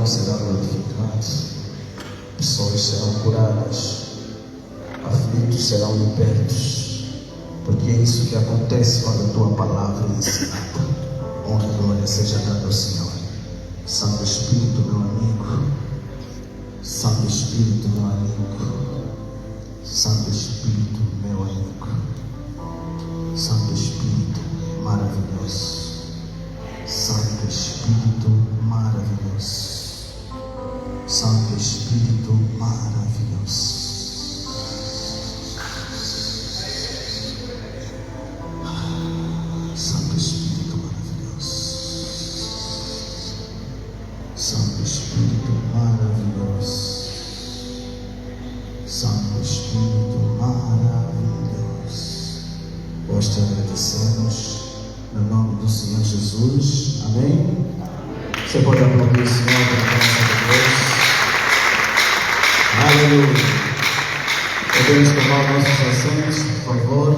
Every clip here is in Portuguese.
nome será glorificado, pessoas serão curadas, aflitos serão libertos, porque é isso que acontece quando a tua palavra é ensinada. Honra e glória seja dada ao Senhor. Santo Espírito, meu amigo, Santo Espírito, meu amigo, Santo Espírito, meu amigo, Santo Espírito maravilhoso, Santo Espírito maravilhoso, Santo Espírito maravilhoso. Santo Espírito maravilhoso, Santo Espírito maravilhoso, Santo Espírito maravilhoso. Hoje te agradecemos no nome do Senhor Jesus. Amém? Você pode aplaudir o Senhor pela graça de Deus. Aleluia. Podemos tomar nossos assentos, por favor.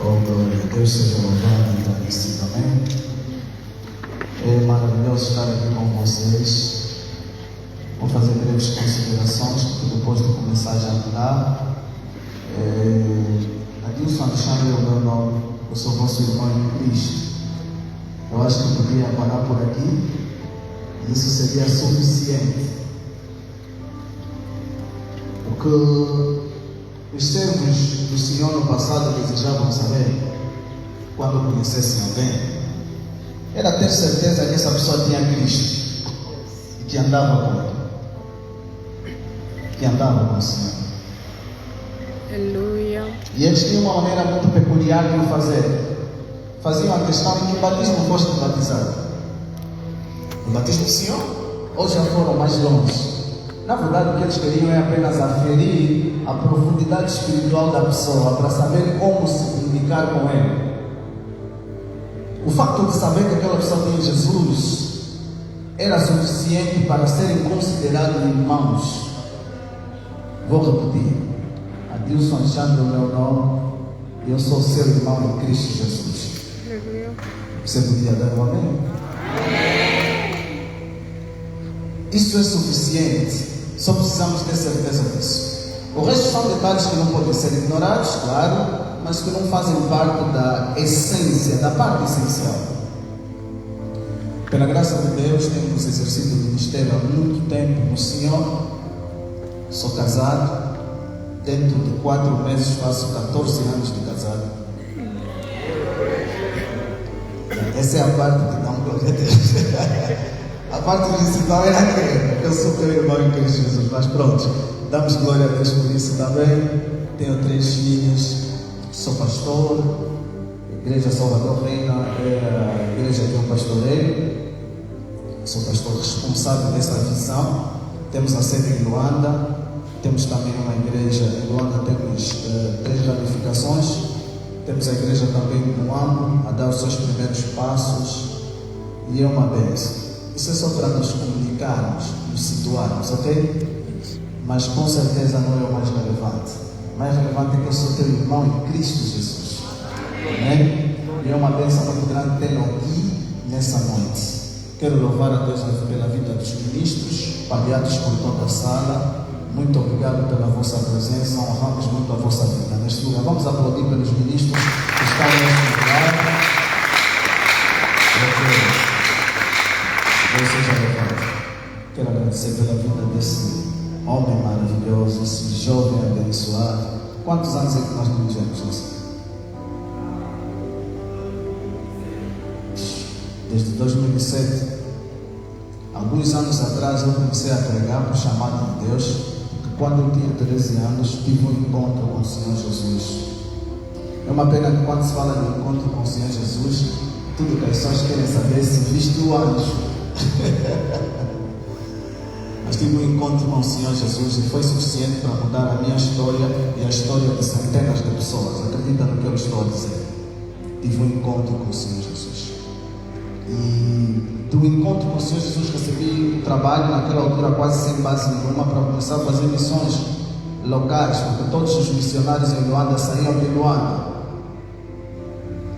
Oh, glória a Deus, seja louvado e agradecido. Amém? É maravilhoso estar aqui com vocês. Vou fazer breves considerações, porque depois de começar já a andar. Adilson Alexandre é o meu nome, eu sou vosso irmão em Cristo. Eu acho que podia parar por aqui, e isso seria suficiente. O que os servos do Senhor no passado desejavam saber, quando conhecessem alguém, era ter certeza que essa pessoa tinha Cristo e que andava com Ele, que andava com o Senhor. Aleluia. E eles tinham uma maneira muito peculiar de o fazer. Faziam a questão em que batismo foste batizado. No batismo do Senhor? Ou já foram mais longe? Na verdade, o que eles queriam é apenas aferir a profundidade espiritual da pessoa, para saber como se comunicar com Ele. O facto de saber que aquela pessoa tem Jesus era suficiente para serem considerados irmãos. Vou repetir. Adilson Alexandre é o meu nome, e eu sou seu irmão em Cristo Jesus. Você podia dar um amém? Isso é suficiente, só precisamos ter certeza disso. O resto são detalhes que não podem ser ignorados, claro, mas que não fazem parte da essência, da parte essencial. Pela graça de Deus, temos exercido o ministério há muito tempo no Senhor. Sou casado. Dentro de 4 meses faço 14 anos de casado. Essa é a parte que dá um glória a Deus. A parte principal era que eu sou teu irmão em Cristo Jesus. Mas pronto, damos glória a Deus por isso também. Tenho 3 filhos, sou pastor. Igreja Salvador Reina é a igreja que eu pastoreio. Sou pastor responsável dessa visão. Temos a sede em Luanda. Temos também uma igreja em Luanda, temos 3 ramificações. Temos a igreja também no Moambo, a dar os seus primeiros passos. E é uma bênção. Isso é só para nos comunicarmos, nos situarmos, ok? Mas com certeza não é o mais relevante. O mais relevante é que eu sou teu irmão em Cristo Jesus. Amém? E é uma bênção muito grande tê-lo aqui nessa noite. Quero louvar a Deus pela vida dos ministros, espalhados por toda a sala. Muito obrigado pela vossa presença, honramos muito a vossa vida neste lugar. Vamos aplaudir pelos ministros que estão neste lugar. Deus seja louvado. Quero agradecer pela vida desse homem maravilhoso, esse jovem abençoado. Quantos anos é que nós não vivemos assim? Desde 2007. Alguns anos atrás eu comecei a pregar por chamado de Deus. Quando eu tinha 13 anos, tive um encontro com o Senhor Jesus. É uma pena que quando se fala de encontro com o Senhor Jesus, tudo que as pessoas querem saber é se viste o anjo. Mas tive um encontro com o Senhor Jesus e foi suficiente para mudar a minha história e a história de centenas de pessoas. Acredita no que eu estou a dizer? Tive um encontro com o Senhor Jesus. E do encontro com o Senhor Jesus recebi um trabalho naquela altura quase sem base nenhuma para começar a fazer missões locais, porque todos os missionários em Luanda saíam de Luanda.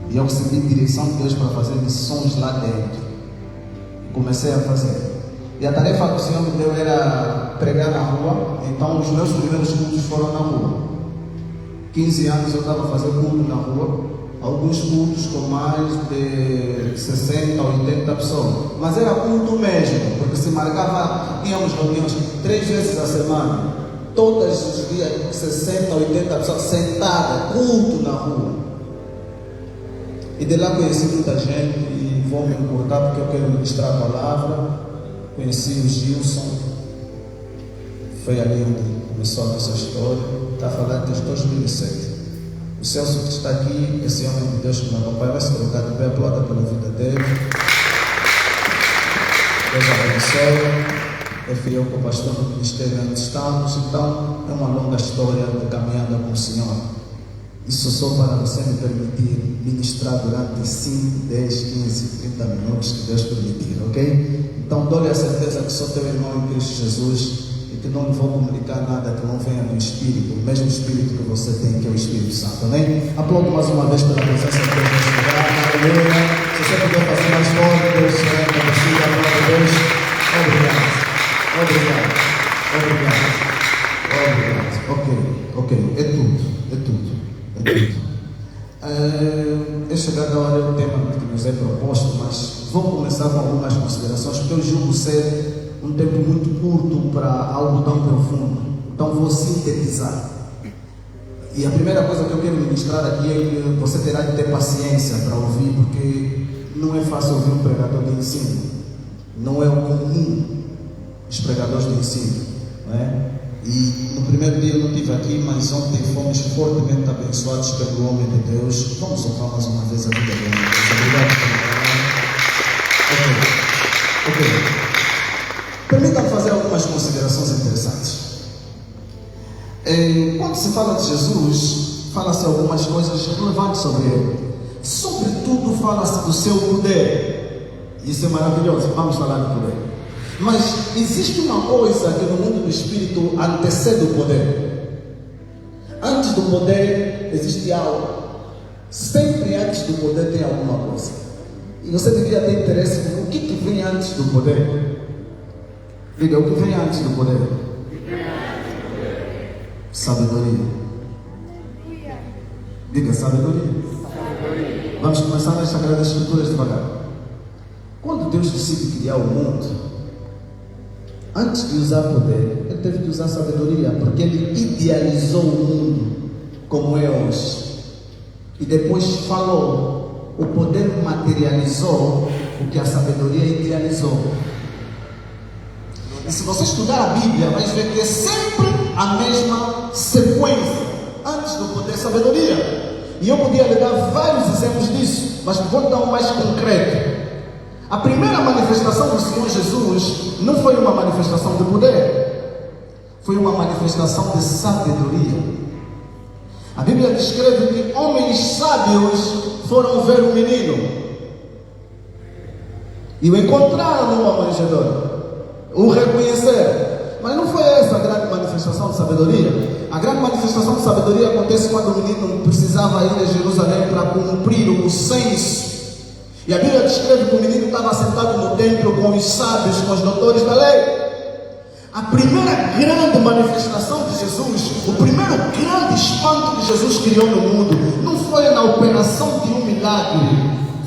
E eu recebi direção de Deus para fazer missões lá dentro. comecei a fazer. E a tarefa que o Senhor me deu era pregar na rua. Então os meus primeiros cultos foram na rua. 15 anos eu estava fazendo culto na rua. Alguns cultos com mais de 60, 80 pessoas. Mas era culto mesmo, porque se marcava, tínhamos reuniões 3 vezes a semana. Todos os dias, 60, 80 pessoas sentadas, culto na rua. E de lá conheci muita gente e vou me encurtar porque eu quero ministrar a palavra. Conheci o Gilson, foi ali onde começou a nossa história. Está falando desde 2007. O Celso que está aqui, esse homem de Deus que me acompanha, vai se colocar de pé, aplauda pela vida dele. Deus abençoe. É fiel com o pastor do ministério onde estamos. Então, é uma longa história de caminhada com o Senhor. Isso só para você me permitir ministrar durante 5, 10, 15, 30 minutos que Deus permitir, ok? Então, dou-lhe a certeza que sou teu irmão em Cristo Jesus e que não lhe vou comunicar nada que não venha do Espírito, o mesmo Espírito que você tem, que é o Espírito Santo, amém? Aplaudo mais uma vez pela presença de Deus neste lugar, aleluia. Se você puder fazer mais forte, Deus é conhecido, a glória de Deus. Obrigado, obrigado, obrigado, obrigado. Ok, é tudo. É chegado a hora do tema que nos é proposto, mas vou começar com algumas considerações, porque eu julgo ser um tempo muito curto para algo tão profundo. Então vou sintetizar. E a primeira coisa que eu quero ministrar aqui é que você terá de ter paciência para ouvir, porque não é fácil ouvir um pregador de ensino. Não é o comum os pregadores de ensino, não é? E no primeiro dia eu não estive aqui, mas ontem fomos fortemente abençoados pelo homem de Deus. Vamos honrar mais uma vez a vida do homem de Deus. Obrigado pela palavra. Ok. Permita-me fazer algumas considerações interessantes. Quando se fala de Jesus, fala-se algumas coisas relevantes sobre ele. Sobretudo fala-se do seu poder. Isso é maravilhoso, vamos falar do poder. Mas existe uma coisa que no mundo do Espírito antecede o poder. Antes do poder existe algo. Sempre antes do poder tem alguma coisa. E você deveria ter interesse no que vem antes do poder. Diga, o que vem antes do poder? Sabedoria. Diga, sabedoria. Vamos começar nas Sagradas Escrituras devagar. Quando Deus decide criar o mundo, antes de usar poder, ele teve que usar sabedoria, porque ele idealizou o mundo como é hoje. E depois falou, o poder materializou o que a sabedoria idealizou. E se você estudar a Bíblia, vai ver que é sempre a mesma sequência. Antes do poder, sabedoria. E eu podia lhe dar vários exemplos disso, mas vou dar um mais concreto. A primeira manifestação do Senhor Jesus não foi uma manifestação de poder, foi uma manifestação de sabedoria. A Bíblia descreve que homens sábios foram ver o menino e o encontraram numa manjedoura, o reconheceram. Mas não foi essa a grande manifestação de sabedoria. A grande manifestação de sabedoria acontece quando o menino precisava ir a Jerusalém para cumprir o censo. E a Bíblia descreve que o menino estava sentado no templo com os sábios, com os doutores da lei. A primeira grande manifestação de Jesus, o primeiro grande espanto que Jesus criou no mundo, não foi na operação de um milagre,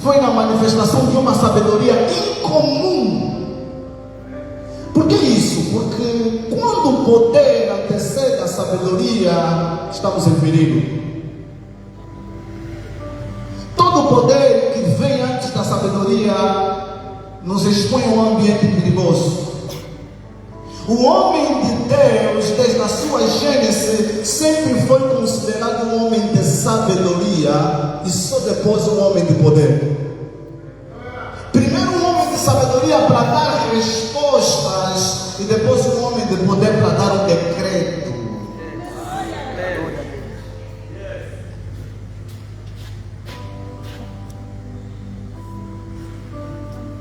foi na manifestação de uma sabedoria incomum. Por que isso? Porque quando o poder antecede a sabedoria, estamos em perigo. Todo poder que vem antes da sabedoria nos expõe a um ambiente perigoso. O homem de Deus, desde a sua gênese, sempre foi considerado um homem de sabedoria e só depois um homem de poder. Primeiro um homem de sabedoria para dar respostas e depois um homem de poder para dar um decreto.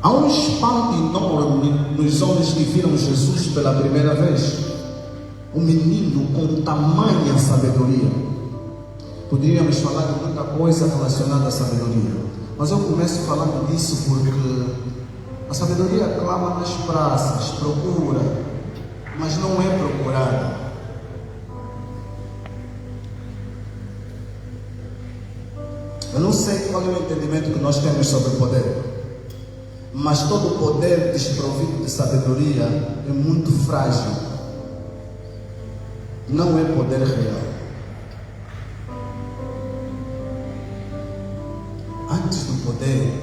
Há um espanto enorme nos homens que viram Jesus pela primeira vez. Um menino com tamanha sabedoria. Poderíamos falar de muita coisa relacionada à sabedoria, mas eu começo falando disso porque A sabedoria clama nas praças, procura, mas não é procurada. Eu não sei qual é o entendimento que nós temos sobre o poder, mas todo poder desprovido de sabedoria é muito frágil. Não é poder real. Antes do poder,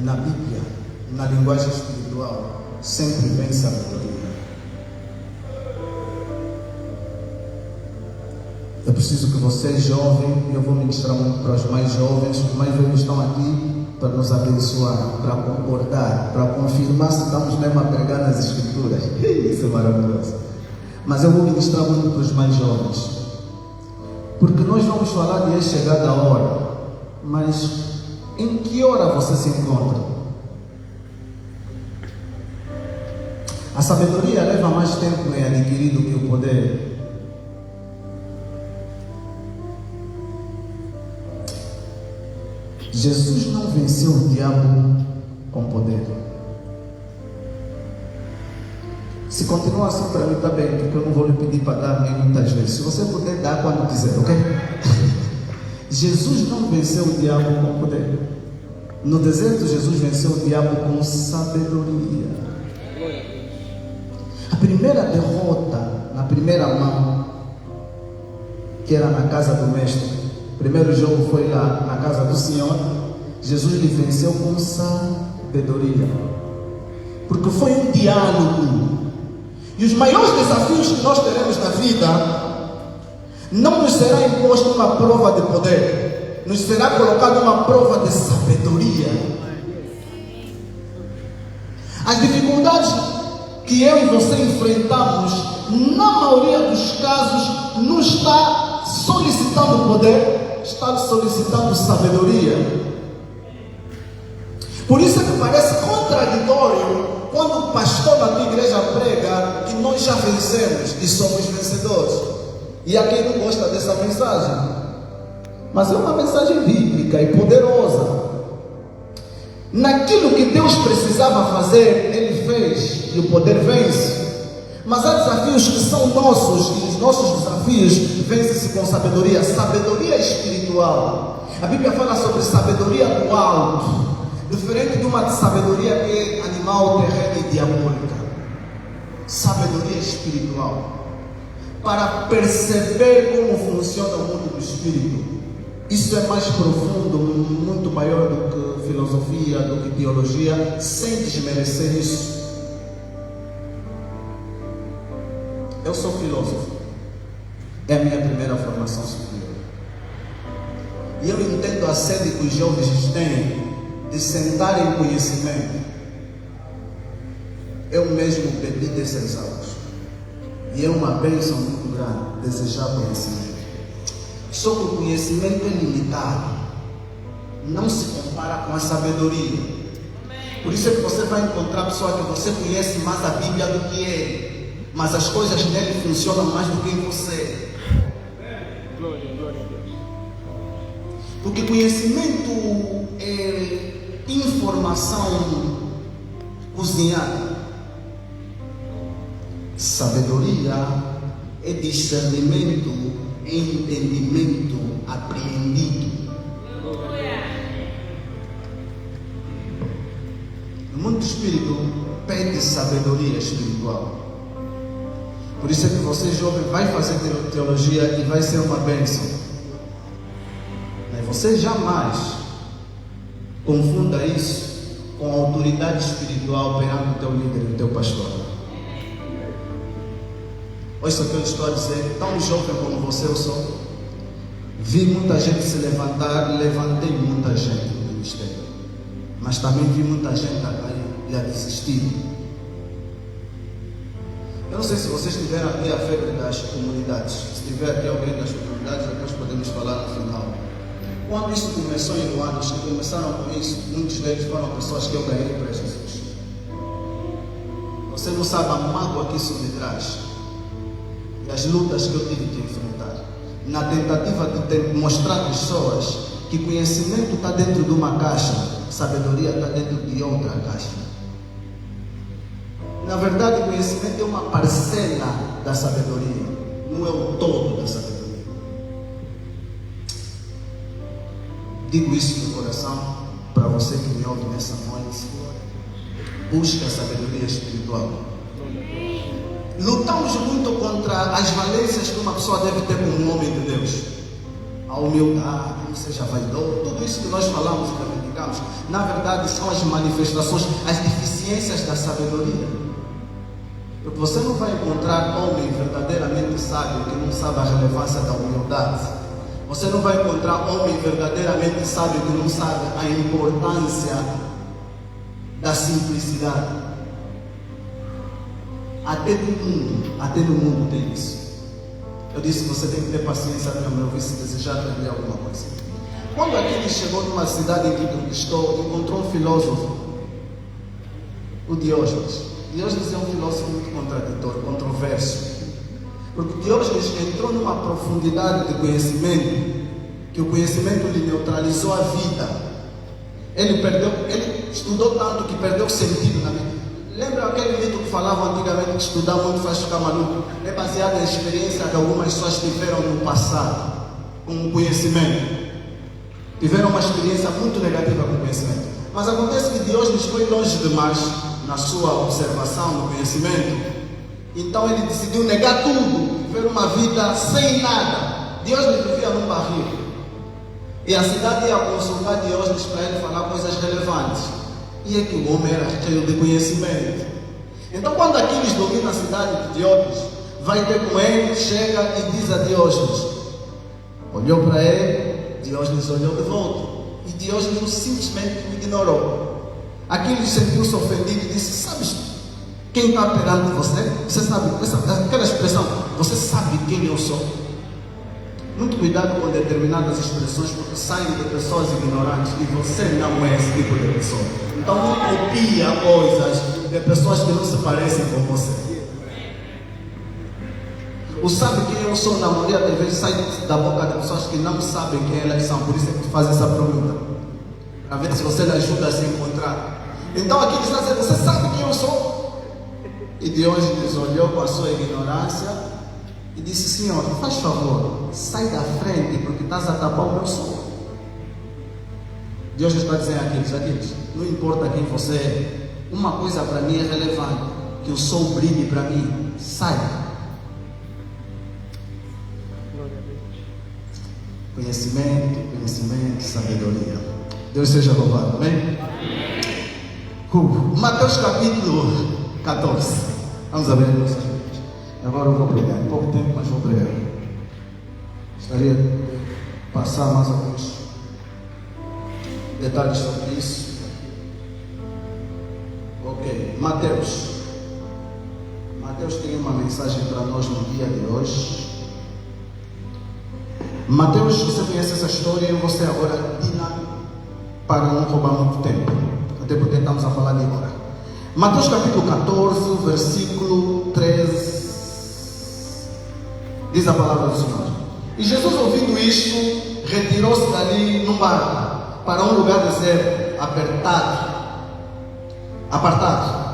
na Bíblia, na linguagem espiritual, sempre vem sabedoria. Eu preciso que vocês, jovens, eu vou ministrar muito para os mais jovens, os mais velhos estão aqui para nos abençoar, para concordar, para confirmar se estamos mesmo a pregar nas Escrituras. Isso é maravilhoso. Mas eu vou ministrar muito para os mais jovens, porque nós vamos falar de chegada a hora, mas em que hora você se encontra? A sabedoria leva mais tempo em adquirir do que o poder. Jesus não venceu o diabo com poder. Se continuar assim para mim, está bem, porque eu não vou lhe pedir para dar nem muitas vezes. Se você puder dar quando quiser, ok? Jesus não venceu o diabo com poder. No deserto, Jesus venceu o diabo com sabedoria. A primeira derrota, na primeira mão, que era na casa do mestre, o primeiro jogo foi lá na casa do Senhor. Jesus lhe venceu com sabedoria, porque foi um diálogo. E os maiores desafios que nós teremos na vida não nos será imposto uma prova de poder, nos será colocada uma prova de sabedoria. As dificuldades que eu e você enfrentamos, na maioria dos casos, não está solicitando poder, está solicitando sabedoria. Por isso é que parece contraditório quando o pastor da tua igreja prega que nós já vencemos e somos vencedores. E há quem não gosta dessa mensagem, mas é uma mensagem bíblica e poderosa. Naquilo que Deus precisava fazer, Ele fez, e o poder vence. Mas há desafios que são nossos, e os nossos desafios vencem-se com sabedoria. Sabedoria espiritual. A Bíblia fala sobre sabedoria do alto, diferente de uma sabedoria que é animal, terrena e diabólica. Sabedoria espiritual, para perceber como funciona o mundo do espírito. Isso é mais profundo, muito maior do que filosofia, do que teologia, sem desmerecer isso. Eu sou filósofo, é a minha primeira formação superior, e eu entendo a sede que os jovens têm de sentar em conhecimento. Eu mesmo bebi dessas aulas, e é uma bênção muito grande desejar conhecimento. Só que o conhecimento é limitado, não se compara com a sabedoria. Por isso é que você vai encontrar pessoa que você conhece mais a Bíblia do que ele, mas as coisas nele funcionam mais do que em você. Glória a Deus. Porque conhecimento é informação cozinhada. Sabedoria é discernimento, é entendimento apreendido. O mundo do espírito pede sabedoria espiritual. Por isso é que você, jovem, vai fazer teologia e vai ser uma bênção. Mas você jamais confunda isso com a autoridade espiritual perante o teu líder e o teu pastor. Ouça o que eu estou a dizer. Tão jovem como você eu sou, vi muita gente se levantar, levantei muita gente no ministério, mas também vi muita gente a cair e a desistir. Eu não sei se vocês tiveram aqui a febre das comunidades. Se tiver aqui alguém das comunidades, depois podemos falar no final. Quando isso começou em Luanda, os que começaram com isso, muitos deles foram pessoas que eu ganhei para Jesus. Você não sabe a mágoa que isso me traz e as lutas que eu tive que enfrentar, na tentativa de mostrar às pessoas que conhecimento está dentro de uma caixa, sabedoria está dentro de outra caixa. Na verdade, o conhecimento é uma parcela da sabedoria, não é o todo da sabedoria. Digo isso no coração para você que me ouve nessa noite. Busca a sabedoria espiritual. Lutamos muito contra as valências que uma pessoa deve ter como um homem de Deus. A humildade, não seja vaidoso, tudo isso que nós falamos e reivindicamos, na verdade são as manifestações, as deficiências da sabedoria. Porque você não vai encontrar homem verdadeiramente sábio que não sabe a relevância da humildade. Você não vai encontrar homem verdadeiramente sábio que não sabe a importância da simplicidade. Até no mundo tem isso. Eu disse que você tem que ter paciência para me ouvir se desejar aprender alguma coisa. Quando Aquiles chegou numa cidade em que conquistou, encontrou um filósofo, o Diógenes. Diógenes é um filósofo muito contraditório, controverso. Porque Diógenes entrou numa profundidade de conhecimento, que o conhecimento lhe neutralizou a vida. Ele estudou tanto que perdeu o sentido na vida. Lembra aquele mito que falava antigamente que estudar muito faz ficar maluco? É baseado na experiência que algumas pessoas tiveram no passado com o conhecimento. Tiveram uma experiência muito negativa com o conhecimento. Mas acontece que Diógenes foi longe demais na sua observação no conhecimento. Então ele decidiu negar tudo, viver uma vida sem nada. Diógenes vivia num barril. E a cidade ia consultar Diógenes para ele falar coisas relevantes. E é que o homem era cheio de conhecimento. Então quando Aquiles domina a cidade de Diógenes, vai ter com ele, chega e diz a Diógenes. Olhou para ele, Diógenes olhou de volta. E Diógenes simplesmente o ignorou. Aquiles sentiu-se ofendido e disse: sabes quem está perante você? Você sabe, aquela expressão, você sabe quem eu sou? Muito cuidado com determinadas expressões, porque saem de pessoas ignorantes e você não é esse tipo de pessoa. Então não copia coisas de pessoas que não se parecem com você. O sabe quem eu sou, na maioria das vezes sai da boca de pessoas que não sabem quem elas são. Por isso é que faz essa pergunta, para ver se você lhe ajuda a se encontrar. Então aqui está dizendo: você sabe quem eu sou? E Diógenes olhou com a sua ignorância e disse: Senhor, faz favor, sai da frente, porque estás a tapar o meu sol. Deus está dizendo Aquiles, não importa quem você é, uma coisa para mim é relevante, que o sol brilhe para mim. Sai. Conhecimento, sabedoria. Deus seja louvado, amém? Mateus capítulo 14. Vamos abrir as nossas Bíblias. Agora eu vou pregar, em pouco tempo, mas vou pregar. Gostaria de passar mais alguns detalhes sobre isso. Ok, Mateus tem uma mensagem para nós no dia de hoje. Mateus, você conhece essa história, eu vou ser agora dinâmico para não roubar muito tempo, até porque estamos a falar de agora. Mateus capítulo 14, versículo 13, diz a palavra do Senhor: e Jesus, ouvindo isto, retirou-se dali num barco para um lugar deserto, apartado.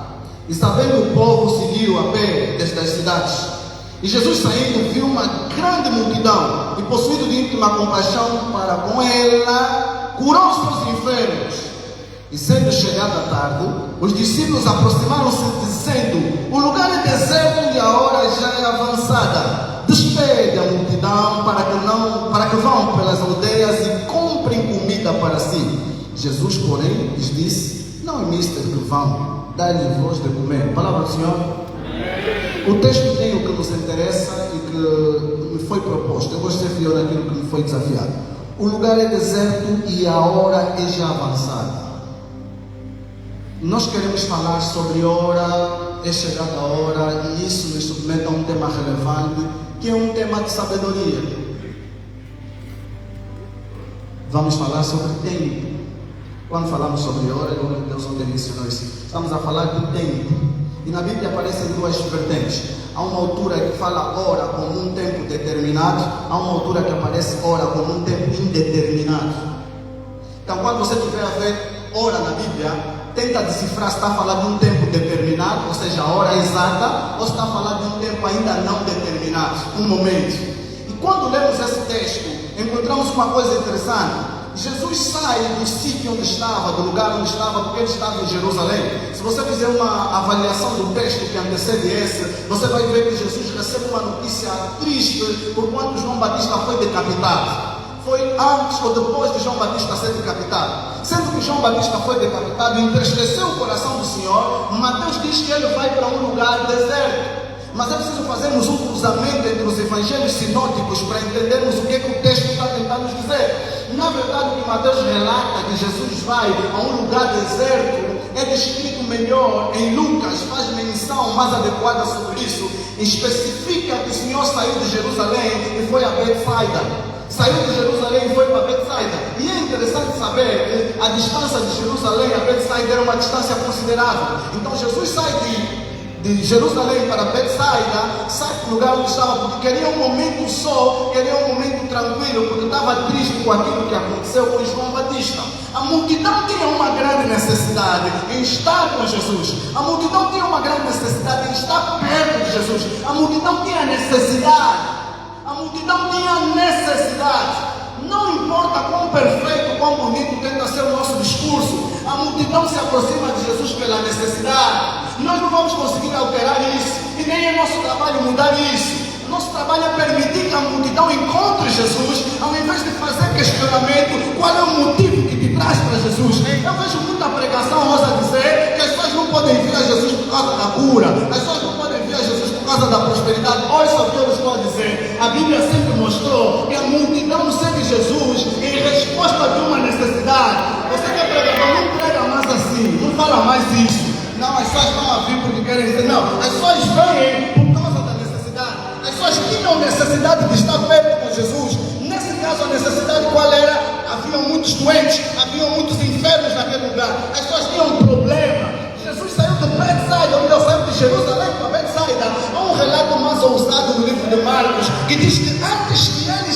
E sabendo o povo, seguiu a pé desde as cidades. E Jesus, saindo, viu uma grande multidão e, possuído de íntima compaixão para com ela, curou os seus enfermos. E sendo chegada a tarde, os discípulos aproximaram-se dizendo: o lugar é deserto e a hora já é avançada. Despede a multidão para que vão pelas aldeias e comprem comida para si. Jesus, porém, lhes disse: não é mister que vão, dai-lhe voz de comer. Palavra do Senhor. O texto tem o que nos interessa e que me foi proposto. Eu vou ser fiel naquilo que me foi desafiado. O lugar é deserto e a hora é já avançada. Nós queremos falar sobre hora, é chegada a hora, e isso nos submete a um tema relevante, que é um tema de sabedoria. Vamos falar sobre tempo. Quando falamos sobre hora, Deus ontem mencionou isso. Estamos a falar de tempo. E na Bíblia aparecem duas vertentes. Há uma altura que fala hora como um tempo determinado, há uma altura que aparece hora como um tempo indeterminado. Então, quando você tiver a ver hora na Bíblia, tenta decifrar se está a falar de um tempo determinado, ou seja, a hora exata, ou se está a falar de um tempo ainda não determinado, um momento. E quando lemos esse texto, encontramos uma coisa interessante. Jesus sai do sítio onde estava, do lugar onde estava, porque ele estava em Jerusalém. Se você fizer uma avaliação do texto que antecede esse, você vai ver que Jesus recebe uma notícia triste por quanto João Batista foi decapitado. Foi antes ou depois de João Batista ser decapitado. Sendo que João Batista foi decapitado, entristeceu o coração do Senhor. Mateus diz que ele vai para um lugar deserto. Mas é preciso fazermos um cruzamento entre os evangelhos sinóticos para entendermos o que o texto está tentando nos dizer. Na verdade, o que Mateus relata que Jesus vai a um lugar deserto é descrito melhor em Lucas, faz menção mais adequada sobre isso. Especifica que o Senhor saiu de Jerusalém e foi a Betsaida. Saiu de Jerusalém e foi para Betsaida. E é interessante saber que a distância de Jerusalém a Betsaida era uma distância considerável. Então Jesus sai de Jerusalém para Betsaida, sai do lugar onde estava, porque queria um momento só, queria um momento tranquilo, porque estava triste com aquilo que aconteceu com João Batista. A multidão tinha uma grande necessidade em estar com Jesus. A multidão tinha uma grande necessidade em estar perto de Jesus. A multidão tinha necessidade. A multidão tinha necessidade. Não importa quão perfeito, quão bonito tenta ser o nosso discurso, a multidão se aproxima de Jesus pela necessidade. Nós não vamos conseguir alterar isso, e nem é nosso trabalho mudar isso. Nosso trabalho é permitir que a multidão encontre Jesus, ao invés de fazer questionamento, qual é o motivo que te traz para Jesus. Eu vejo muita pregação rosa dizer que as pessoas não podem vir a Jesus por causa da cura, as pessoas não podem vir a Jesus por causa da prosperidade. Olha o que eu estou a dizer. A Bíblia sempre mostrou que a multidão segue Jesus em resposta de uma necessidade. Você que é pregador, não prega mais assim, não fala mais isso. Não, as pessoas estão a vir porque querem dizer, não, as pessoas vêm por causa da necessidade. As pessoas tinham necessidade de estar perto com Jesus. Nesse caso, a necessidade qual era? Haviam muitos doentes, haviam muitos enfermos naquele lugar. As pessoas tinham um problema. Jesus saiu de Betsaida, onde ele saiu de Jerusalém para Betsaida. Há um relato mais ousado no livro de Marcos, que diz que antes que ele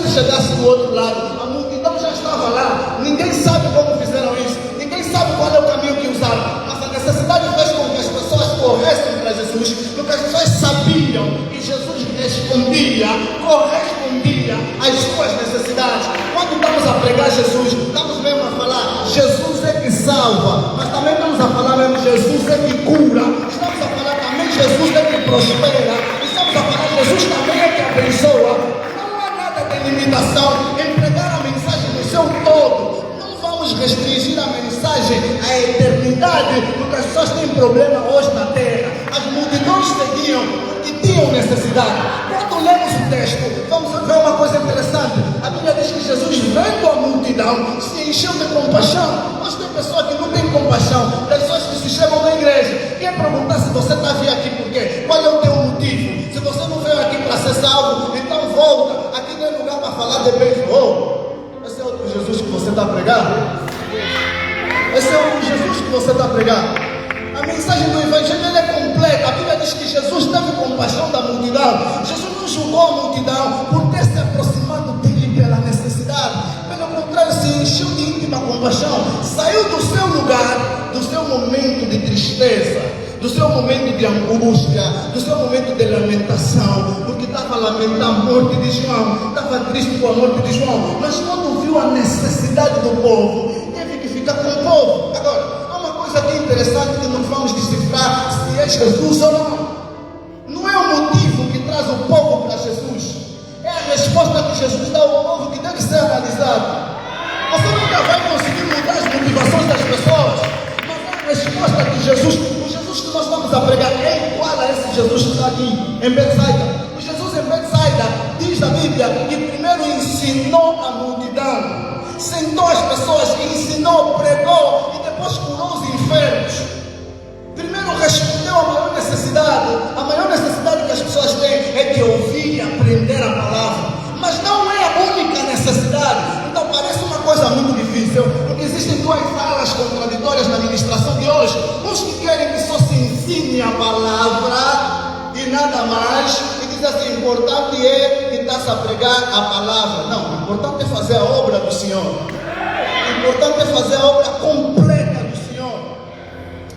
chegasse do outro lado, a multidão já estava lá. Ninguém sabe como fizeram isso, ninguém sabe qual é o caminho que usaram, mas a necessidade fez com que as pessoas corressem para Jesus, porque as pessoas sabiam que Jesus correspondia às suas necessidades. Quando estamos a pregar Jesus, estamos mesmo a falar, Jesus é que salva, mas também estamos a falar mesmo, Jesus é que cura, estamos a falar também, Jesus é que prospera, estamos a falar, Jesus também é que abençoa. Não há nada de limitação em pregar a mensagem no seu todo. Não vamos restringir a mensagem à eternidade, porque as pessoas têm problema hoje na terra. As multidões seguiam porque tinham necessidade. Quando lemos o texto, vamos ver uma coisa interessante. A Bíblia diz que Jesus, vendo a multidão, se encheu de compaixão. Mas tem pessoas que não têm compaixão, pessoas que se chamam da igreja. Quer perguntar se você está vindo aqui por quê? Qual é o teu motivo? Se você não veio aqui para ser salvo, então volta. Aqui não é lugar para falar de beijo. Esse é outro Jesus que você está a pregar? Esse é outro Jesus que você está a pregar? A mensagem do Evangelho é completa. A Bíblia diz que Jesus teve compaixão da multidão. Jesus não julgou a multidão por ter se aproximado dele pela necessidade. Pelo contrário, se encheu de íntima compaixão. Saiu do seu lugar, do seu momento de tristeza, do seu momento de angústia, do seu momento de lamentação, porque estava lamentando a morte de João, estava triste com a morte de João. Mas quando viu a necessidade do povo, teve que ficar com o povo. Agora, aqui interessante que nós vamos decifrar se é Jesus ou não. Não é o motivo que traz o povo para Jesus, é a resposta que Jesus dá ao povo que deve ser analisada. Você nunca vai conseguir mudar as motivações das pessoas, mas é a resposta que Jesus, o Jesus que nós vamos a pregar, é igual a esse Jesus que está aqui em Betsaida. O Jesus em Betsaida diz a Bíblia que primeiro ensinou a multidão, sentou as pessoas, ensinou, pregou e depois curou os enfermos. Primeiro respondeu a maior necessidade. A maior necessidade que as pessoas têm é de ouvir e aprender a palavra. Mas não é a única necessidade. Então parece uma coisa muito difícil, porque existem duas falas contraditórias na administração de hoje. Uns que querem que só se ensine a palavra e nada mais, e diz assim, o importante é que está a pregar a palavra. Não, o importante é fazer a obra do Senhor. O importante é fazer a obra completa do Senhor.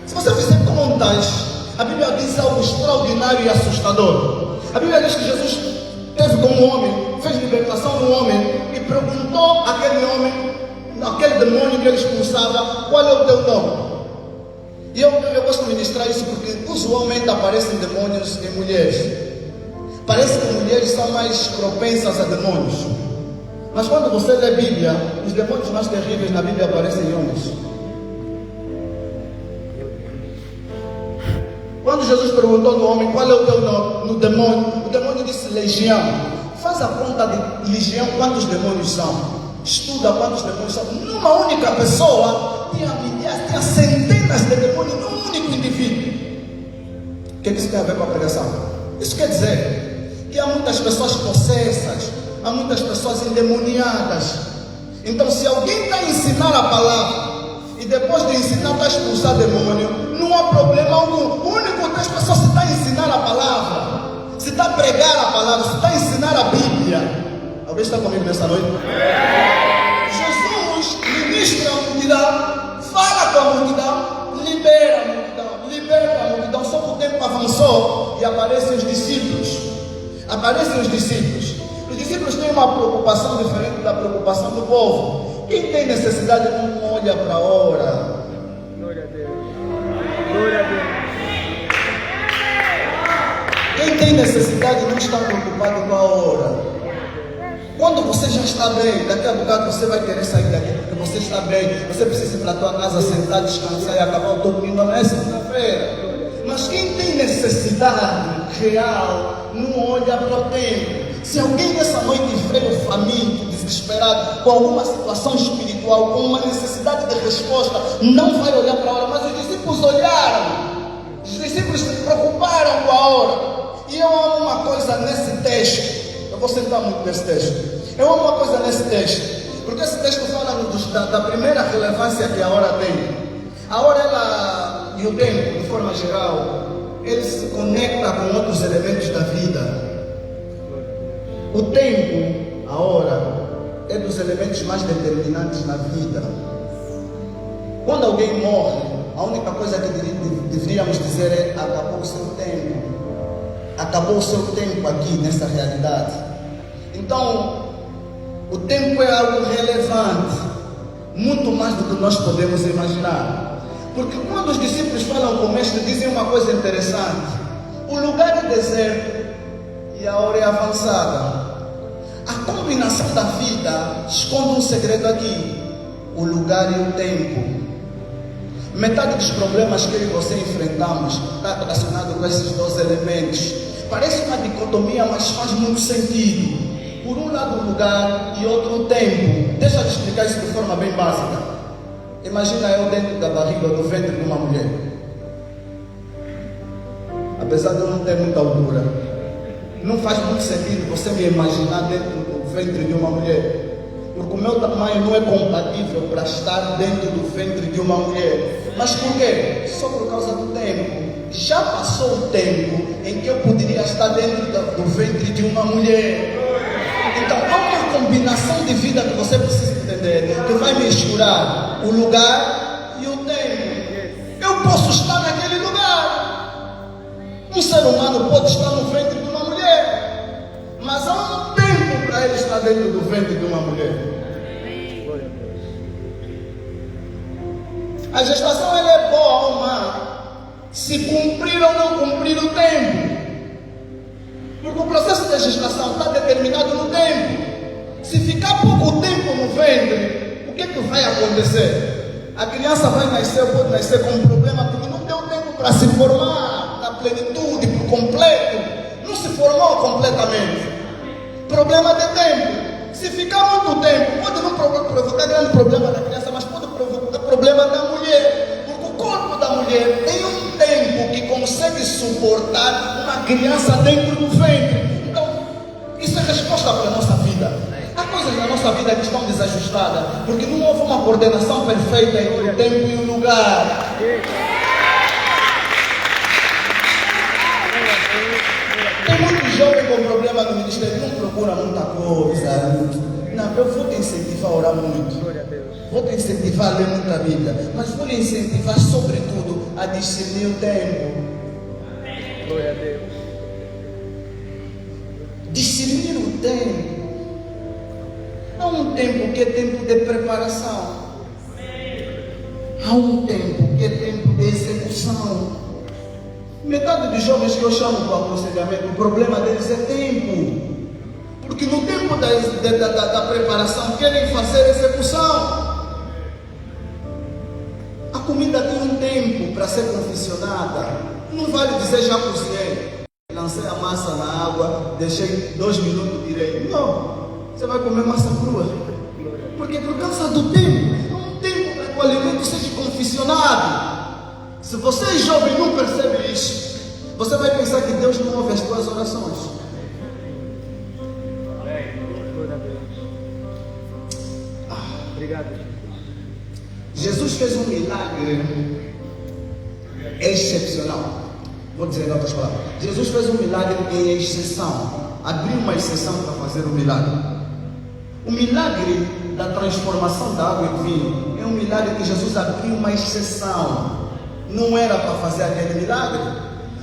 Se você fizer contas, a Bíblia diz algo extraordinário e assustador. A Bíblia diz que Jesus teve com um homem, fez libertação no homem e perguntou àquele homem, aquele demônio que ele expulsava, qual é o teu nome? E eu gosto de ministrar isso porque usualmente aparecem demônios em mulheres. Parece que mulheres são mais propensas a demônios. Mas quando você lê a Bíblia, os demônios mais terríveis na Bíblia aparecem em homens. Quando Jesus perguntou no homem qual é o teu nome, no demônio, o demônio disse legião. Faz a conta de legião, quantos demônios são. Estuda quantos demônios são. Numa única pessoa, tinha milhares, tinha centenas de demônios num único indivíduo. O que isso tem a ver com a pregação? Isso quer dizer que há muitas pessoas possessas, há muitas pessoas endemoniadas. Então, se alguém está a ensinar a palavra e depois de ensinar está a expulsar demônio, não há problema algum. O único que as pessoas se está a ensinar a palavra, se está a pregar a palavra, se está a ensinar a Bíblia. Alguém está comigo nessa noite? Jesus ministra a multidão, fala com a multidão, libera a multidão, liberta a multidão. Só que o tempo avançou e aparecem os discípulos. Aparecem os discípulos. Os discípulos têm uma preocupação diferente da preocupação do povo. Quem tem necessidade não olha para a hora. Glória a Deus. Glória a Deus. Quem tem necessidade não está preocupado com a hora. Quando você já está bem, daqui a bocado você vai querer sair daqui porque você está bem. Você precisa ir para a tua casa, sentar, descansar e acabar o domingo, não é segunda-feira. Mas quem tem necessidade real não olha para o tempo. Se alguém nessa noite veio faminto, desesperado, com alguma situação espiritual, com uma necessidade de resposta, não vai olhar para a hora. Mas os discípulos olharam. Os discípulos se preocuparam com a hora. E eu amo uma coisa nesse texto. Eu vou sentar muito nesse texto. Eu amo uma coisa nesse texto. Porque esse texto fala da primeira relevância que a hora tem. A hora ela, e o tempo, de forma geral, ele se conecta com outros elementos da vida. O tempo, a hora, é dos elementos mais determinantes na vida. Quando alguém morre, a única coisa que deveríamos dizer é: acabou o seu tempo. Acabou o seu tempo aqui nessa realidade. Então, o tempo é algo relevante, muito mais do que nós podemos imaginar. Porque quando os discípulos falam com o mestre, dizem uma coisa interessante: o lugar é deserto e a hora é avançada. A combinação da vida esconde um segredo aqui: o lugar e o tempo. Metade dos problemas que eu e você enfrentamos está relacionado com esses dois elementos. Parece uma dicotomia, mas faz muito sentido. Por um lado o lugar e outro o tempo. Deixa eu te explicar isso de forma bem básica. Imagina eu dentro da barriga ou do ventre de uma mulher. Apesar de eu não ter muita altura, não faz muito sentido você me imaginar dentro do ventre de uma mulher. Porque o meu tamanho não é compatível para estar dentro do ventre de uma mulher. Mas por quê? Só por causa do tempo. Já passou o tempo em que eu poderia estar dentro do ventre de uma mulher. Então há uma combinação de vida que você precisa entender, que vai misturar o lugar e o tempo. Eu posso estar naquele lugar. Um ser humano pode estar no ventre de uma mulher, mas há um tempo para ele estar dentro do ventre de uma mulher. A gestação ela é boa ou má, se cumprir ou não cumprir o tempo. Porque o processo de gestação está determinado no tempo. Se ficar pouco tempo no ventre, o que é que vai acontecer? A criança vai nascer, pode nascer com um problema, porque não deu tempo para se formar na plenitude, por completo. Não se formou completamente. Problema de tempo. Se ficar muito tempo, pode não provocar grande problema da criança, mas pode provocar problema da mulher. Porque o corpo da mulher tem um tempo que consegue suportar uma criança dentro do ventre. Então, isso é resposta para a nossa vida. Há coisas na nossa vida que estão desajustadas, porque não houve uma coordenação perfeita entre o tempo e o lugar. Tem muito jovem com problema no ministério, não procura muita coisa. Não, eu vou te incentivar a orar muito. Glória a Deus. Vou te incentivar a ler muita Bíblia, mas vou lhe incentivar sobretudo a discernir o tempo. Glória a Deus. Discernir o tempo. Há um tempo que é tempo de preparação. Há um tempo que é tempo de execução. Metade dos jovens que eu chamo para o aconselhamento, o problema deles é tempo. Porque no tempo da preparação querem fazer execução. A comida tem um tempo para ser confeccionada. Não vale dizer já cozinhei. Lancei a massa na água, deixei 2 minutos direito. Não, você vai comer massa crua. Porque por causa do tempo, há um tempo para que o alimento seja confeccionado. Se você é jovem e não percebe isso, você vai pensar que Deus não ouve as tuas orações. Glória a Deus. Obrigado, Jesus fez um milagre excepcional. Vou dizer em outras palavras. Jesus fez um milagre em exceção. Abriu uma exceção para fazer o milagre. O milagre da transformação da água em vinho é um milagre que Jesus abriu uma exceção. Não era para fazer aquele milagre.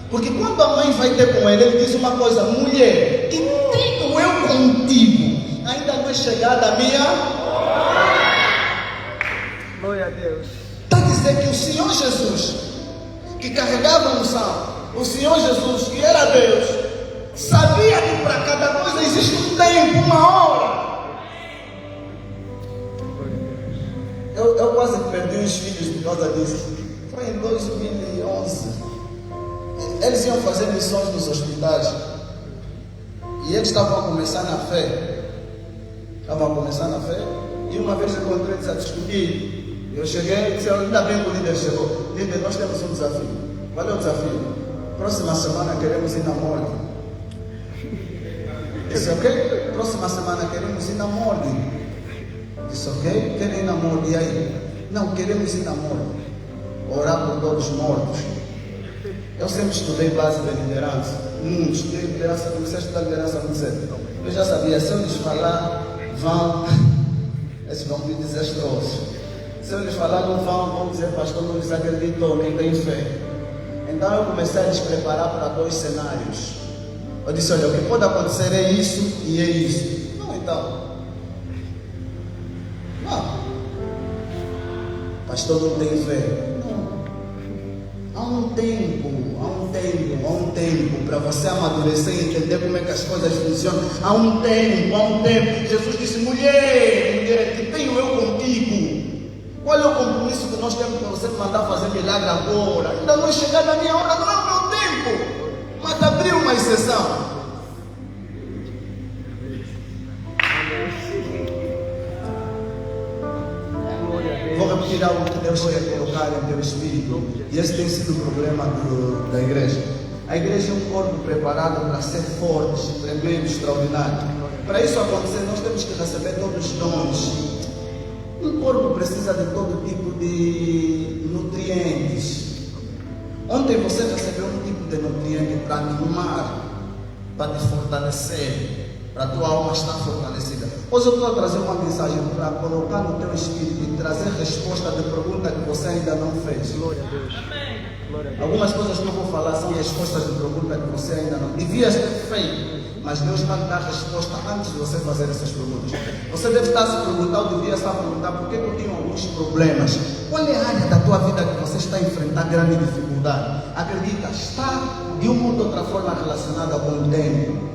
Porque quando a mãe vai ter com ele, ele diz uma coisa: mulher, que tenho eu contigo? Ainda não é chegada a minha. Glória a Deus. Está a dizer que o Senhor Jesus, que carregava a unção, o Senhor Jesus, que era Deus, sabia que para cada coisa existe um tempo, uma hora. Eu quase perdi os filhos por causa disso. Foi em 2011. Eles iam fazer missões nos hospitais. E eles estavam a começar na fé. E uma vez encontrei-eles a discutir. Eu cheguei e disse: ainda bem que o líder chegou. Líder, nós temos um desafio. Qual é o desafio? Próxima semana queremos ir na morgue. Disse: ok? Próxima semana queremos ir na morgue. Disse: ok? Querem ir na morgue? E aí? Não, queremos ir na morgue. Orar por todos os mortos. Eu sempre estudei base da liderança. Estudei liderança, comecei a estudar liderança muito cedo. Eu já sabia, se eu lhes falar, esses vão vir desastrosos. Se eu lhes falar, não vão dizer: pastor, não lhes acreditou, nem tem fé. Então eu comecei a lhes preparar para 2 cenários. Eu disse: olha, o que pode acontecer é isso e é isso. Não, então. Não. Pastor, não tem fé. Há um tempo para você amadurecer e entender como é que as coisas funcionam. Há um tempo. Jesus disse: mulher, que tenho eu contigo? Qual é o compromisso que nós temos para você me mandar fazer milagre agora? Ainda não é chegado a minha hora, não é o meu tempo. Mas abriu uma exceção. Vou repetir algo que Deus quer colocar em teu espírito. E esse tem sido o problema da igreja. A igreja é um corpo preparado para ser forte, tremendo, extraordinário. Para isso acontecer, nós temos que receber todos os dons. Um corpo precisa de todo tipo de nutrientes. Ontem você recebeu um tipo de nutriente para animar, para te fortalecer, para a tua alma estar fortalecida. Hoje eu estou a trazer uma mensagem para colocar no teu espírito e trazer resposta de pergunta que você ainda não fez. Glória a Deus. Glória a Deus. Algumas coisas que eu vou falar são respostas de pergunta que você ainda não devias ter feito, mas Deus vai dar resposta antes de você fazer essas perguntas. Você deve estar se perguntar, ou devia estar a perguntar: por que eu tenho alguns problemas? Qual é a área da tua vida que você está a enfrentar grande dificuldade? Acredita, está de uma ou outra forma relacionada com o tempo.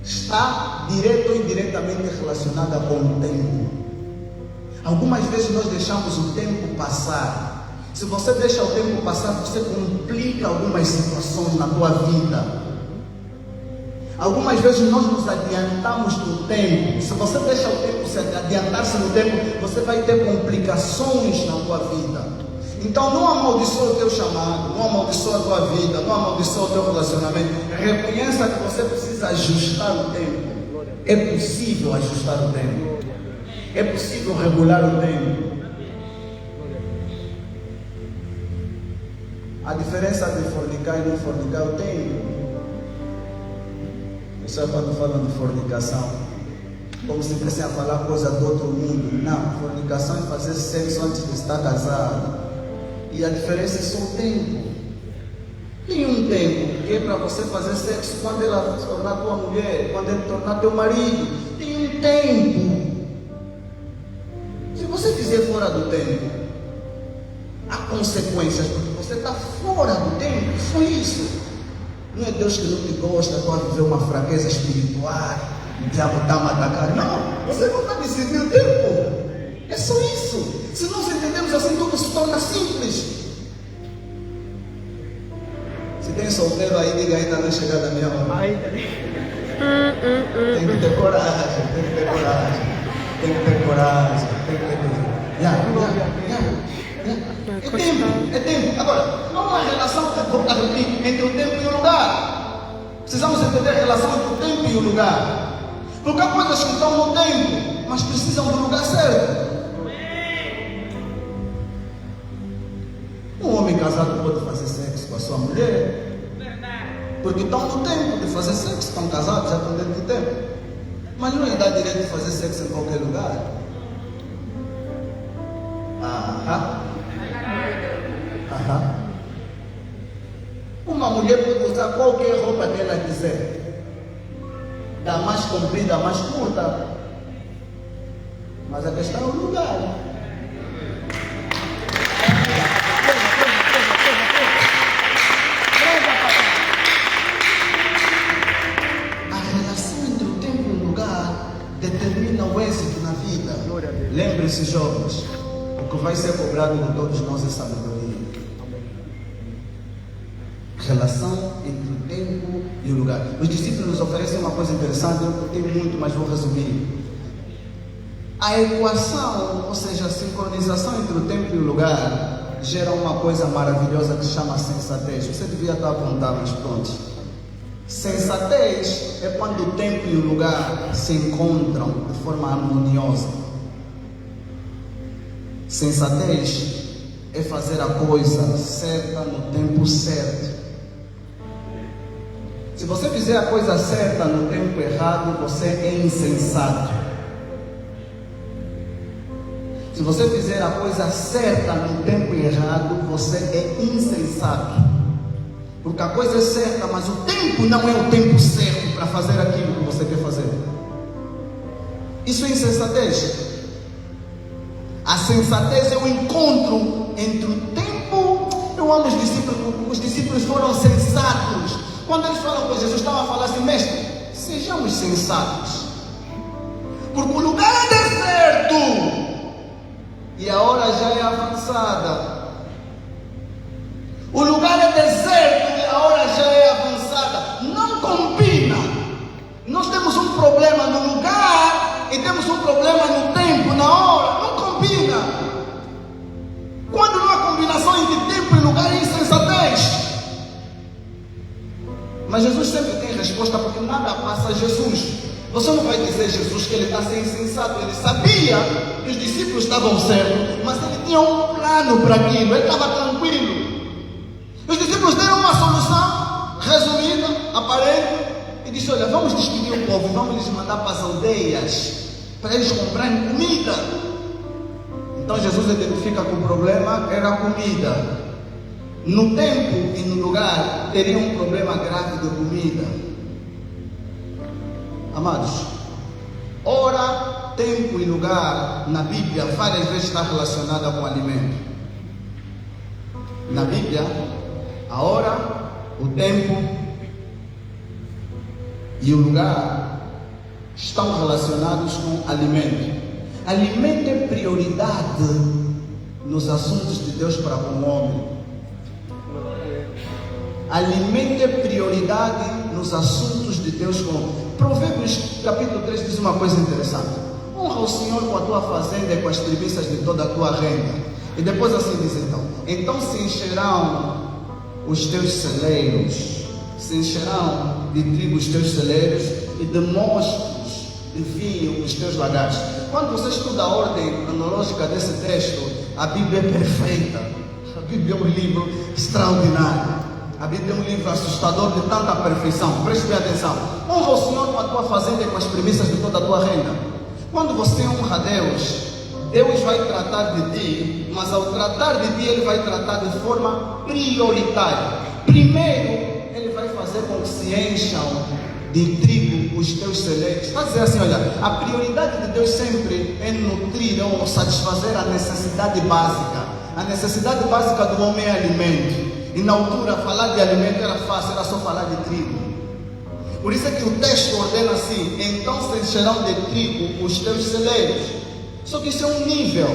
Está direto ou indiretamente relacionada com o tempo. Algumas vezes nós deixamos o tempo passar. Se você deixa o tempo passar, você complica algumas situações na tua vida. Algumas vezes nós nos adiantamos no tempo. Se você deixa o tempo se adiantar-se no tempo, você vai ter complicações na tua vida. Então não amaldiçoa o teu chamado, não amaldiçoa a tua vida, não amaldiçoa o teu relacionamento. Reconheça que você precisa ajustar o tempo. É possível ajustar o tempo. É possível regular o tempo. A diferença de fornicar e não fornicar é o tempo. Isso é quando falam de fornicação. como se fossem a falar coisa do outro mundo. Não, fornicação é fazer sexo antes de estar casado. E a diferença é só o tempo. Tem um tempo que é para você fazer sexo quando ela se tornar tua mulher, quando ele tornar teu marido. Tem um tempo. Se você fizer fora do tempo, há consequências, porque você está fora do tempo. Foi isso. Não é Deus que não te gosta, pode viver uma fraqueza espiritual, o diabo está a atacar. Não, você não está decidindo o tempo. É só isso. Se nós entendemos assim, tudo se torna simples. Se tem solteiro aí, diga ainda não é chegada a minha hora. Ainda. Tem que ter coragem, tem que ter coragem. Tem que ter coragem, tem que ter. É tempo. Agora, não há uma relação entre o tempo e o lugar. Precisamos entender a relação entre o tempo e o lugar. Porque há coisas que estão no tempo, mas precisam do lugar certo. Um homem casado pode fazer sexo com a sua mulher, porque estão no tempo de fazer sexo, estão casados, já estão dentro do tempo. Mas não lhe dá direito de fazer sexo em qualquer lugar. Uma mulher pode usar qualquer roupa que ela quiser, da mais comprida, mais curta, mas a questão é o lugar. A relação entre o tempo e o lugar determina o êxito na vida. Lembre-se, jovens, o que vai ser cobrado de todos nós é sabedoria. Relação entre o tempo e o lugar. Os discípulos nos oferecem uma coisa interessante, eu tenho muito, mas vou resumir. A equação, ou seja, a sincronização entre o tempo e o lugar, gera uma coisa maravilhosa que se chama sensatez. Você devia estar apontando, mas pronto. Sensatez é quando o tempo e o lugar se encontram de forma harmoniosa. Sensatez é fazer a coisa certa no tempo certo. Se você fizer a coisa certa no tempo errado, você é insensato. Se você fizer a coisa certa no tempo errado, você é insensato. Porque a coisa é certa, mas o tempo não é o tempo certo para fazer aquilo que você quer fazer. Isso é insensatez. A sensatez é o encontro entre o tempo. Eu amo os discípulos foram sensatos. Quando eles falam com Jesus, estavam a falar assim: mestre, sejamos sensatos, porque o lugar é deserto e a hora já é avançada. O lugar é deserto e a hora já é avançada. Não combina. Nós temos um problema no lugar e temos um problema no tempo, na hora. Não combina. Quando não há combinação entre tempo e lugar, é insensatez. Mas Jesus sempre tem resposta, porque nada passa a Jesus. Você não vai dizer a Jesus que ele está sendo insensato. Ele sabia que os discípulos estavam certos, mas ele tinha um plano para aquilo. Ele estava tranquilo. Os discípulos deram uma solução resumida, aparente, e disse: olha, vamos despedir o povo, vamos lhes mandar para as aldeias, para eles comprarem comida. Então Jesus identifica que o problema era a comida. No tempo e no lugar teria um problema grave de comida. Amados, hora, tempo e lugar na Bíblia várias vezes está relacionada com alimento. Na Bíblia, a hora, o tempo e o lugar estão relacionados com alimento. Alimento é prioridade nos assuntos de Deus para com o homem. Alimento é prioridade nos assuntos de Deus com o homem. Provérbios capítulo 3 diz uma coisa interessante: honra o Senhor com a tua fazenda e com as primícias de toda a tua renda. E depois assim diz: então se encherão os teus celeiros, se encherão de trigo os teus celeiros, e de mostos de vinho os teus lagares. Quando você estuda a ordem cronológica desse texto, a Bíblia é perfeita. A Bíblia é um livro extraordinário. A Bíblia é um livro assustador de tanta perfeição. Preste bem atenção. Honra o Senhor com a tua fazenda e com as primícias de toda a tua renda. Quando você honra a Deus, Deus vai tratar de ti, mas ao tratar de ti, Ele vai tratar de forma prioritária. Primeiro, Ele vai fazer com que se encham de trigo os teus celeiros. Está a dizer assim, olha, a prioridade de Deus sempre é nutrir ou satisfazer a necessidade básica. A necessidade básica do homem é alimento. E na altura, falar de alimento era fácil, era só falar de trigo. Por isso é que o texto ordena assim: então se encherão de trigo os teus celeiros. Só que isso é um nível.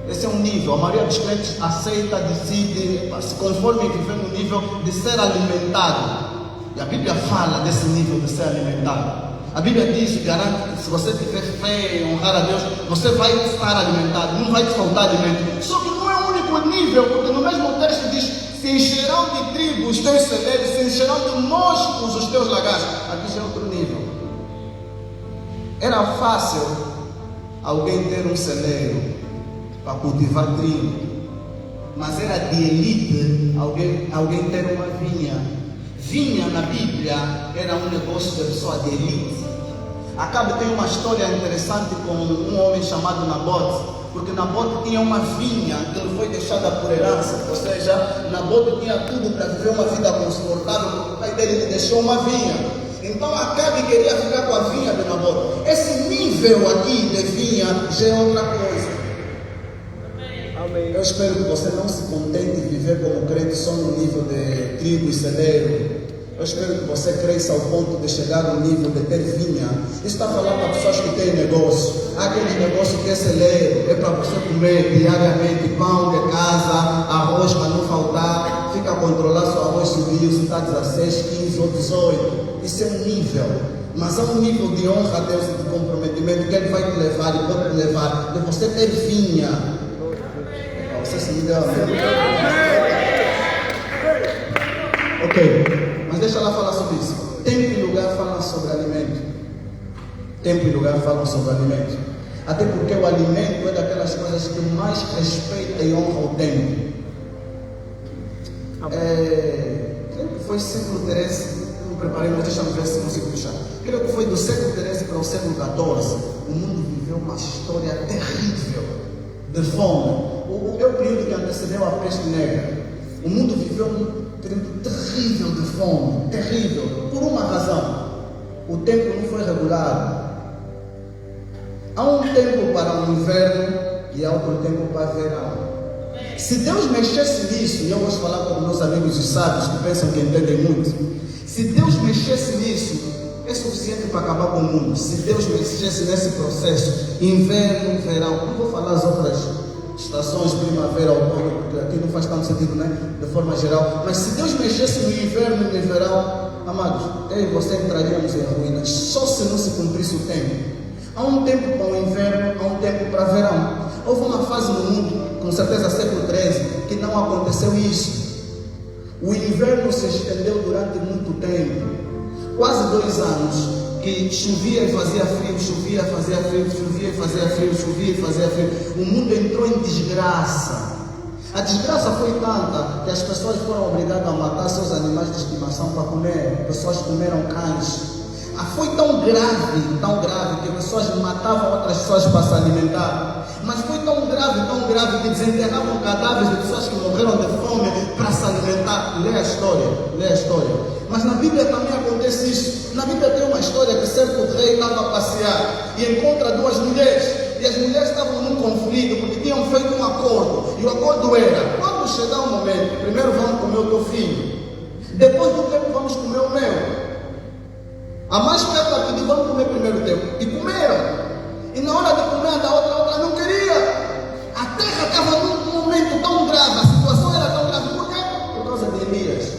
Esse é um nível. A maioria dos crentes aceita, decide, se conforme viver no nível de ser alimentado. E a Bíblia fala desse nível de ser alimentado. A Bíblia diz, garante que se você tiver fé e honrar a Deus, você vai estar alimentado, não vai te faltar alimento. Só que não é o único nível, porque no mesmo texto diz: se encherão de trigo os teus celeiros, se encherão de moscos os teus lagares. Aqui já é outro nível. Era fácil alguém ter um celeiro para cultivar trigo, mas era de elite alguém ter uma vinha. Vinha na Bíblia era um negócio de pessoa de elite. Acabe tem uma história interessante com um homem chamado Nabote, porque Nabote tinha uma vinha que lhe foi deixada por herança, ou seja, Nabote tinha tudo para viver uma vida confortável, porque o pai dele lhe deixou uma vinha. Então Acabe queria ficar com a vinha de Nabote. Esse nível aqui de vinha já é outra coisa. Amém. Eu espero que você não se contente de viver como crente só no nível de trigo e celeiro. Eu espero que você cresça ao ponto de chegar no nível de ter vinha. Isso está falando para pessoas que têm negócio. Há aquele negócio que é celeiro, é para você comer diariamente pão de casa, arroz para não faltar, fica a controlar se o arroz subiu, se está 16, 15 ou 18. Isso é um nível. Mas há um nível de honra a Deus e de comprometimento que Ele vai te levar e pode te levar de você ter vinha. Você se me deu a ver? Ok. Mas deixa ela falar sobre isso. Tempo e lugar falam sobre alimento. Tempo e lugar falam sobre alimento. Até porque o alimento é daquelas coisas que mais respeita e honra o tempo. Creio que foi século XIII. Não preparei, mas deixa eu ver se consigo puxar. Creio que foi do século XIII para o século XIV. O mundo viveu uma história terrível de fome. É o período que antecedeu a peste negra. O mundo viveu um período terrível de fome, terrível, por uma razão: o tempo não foi regulado. Há um tempo para o inverno e há outro tempo para o verão. Se Deus mexesse nisso, e eu gosto de falar com meus amigos e sábios que pensam que entendem muito, se Deus mexesse nisso, é suficiente para acabar com o mundo. Se Deus mexesse nesse processo, inverno, verão, não vou falar as outras estações, primavera, outono, porque aqui não faz tanto sentido, né? De forma geral. Mas se Deus mexesse no inverno e no verão, amados, eu e você entraríamos em ruínas, só se não se cumprisse o tempo. Há um tempo para o inverno, há um tempo para o verão. Houve uma fase no mundo, com certeza século XIII, que não aconteceu isso. O inverno se estendeu durante muito tempo, quase 2 anos, que chovia e fazia frio, chovia, fazia frio, chovia e fazia frio, chovia e fazia frio. O mundo entrou em desgraça. A desgraça foi tanta que as pessoas foram obrigadas a matar seus animais de estimação para comer. Pessoas comeram cães. Foi tão grave, que pessoas matavam outras pessoas para se alimentar. Mas foi tão grave que desenterravam cadáveres de pessoas que morreram de fome para se alimentar. Lê a história. Mas na Bíblia também acontece isso. Na Bíblia tem uma história que certo rei estava a passear e encontra 2 mulheres. E as mulheres estavam num conflito porque tinham feito um acordo. E o acordo era: quando chegar o momento, primeiro vamos comer o teu filho, depois do tempo vamos comer o meu. A mais perto pediu: vamos comer primeiro o teu. E comeram. E na hora de comer a outra não queria. A terra estava num momento tão grave, a situação era tão grave. Por quê? Por causa de Elias.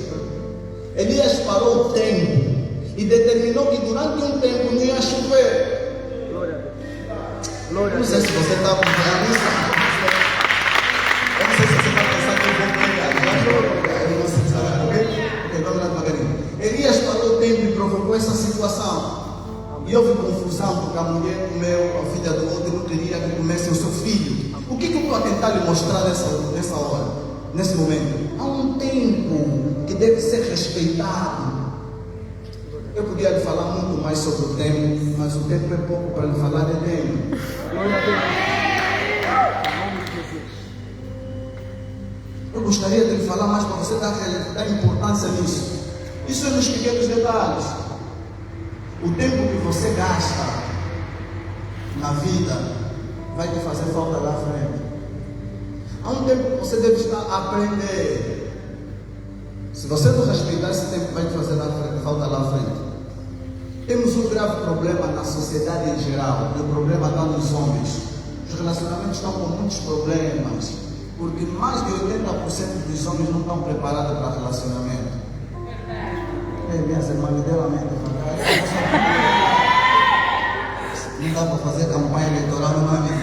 Elias parou o tempo e determinou que durante um tempo não ia chover. Glória a Deus. Glória a Não sei Deus. se você está acompanhando isso. Eu não sei se você está pensando que eu vou pregar. Eu não sei se está, ok? Vamos lá devagarinho. Elias parou o tempo e provocou essa situação. E houve confusão porque a mulher comeu a filha do outro e não queria que comesse o seu filho. O que eu estou a tentar lhe mostrar nessa hora, nesse momento? Há um tempo que deve ser respeitado. Eu podia lhe falar muito mais sobre o tempo, mas o tempo é pouco para lhe falar de tempo. Glória a Deus. Em nome de Jesus. Eu gostaria de lhe falar mais para você dar importância nisso. Isso é nos pequenos detalhes. O tempo que você gasta na vida vai te fazer falta lá à frente. Há um tempo que você deve estar a aprender. Se você não respeitar esse tempo, vai te fazer falta lá à frente. Temos um grave problema na sociedade em geral. O problema está nos homens. Os relacionamentos estão com muitos problemas, porque mais de 80% dos homens não estão preparados para relacionamento. Minhas irmãs, me deram a mente. Não dá para fazer campanha eleitoral numa vida.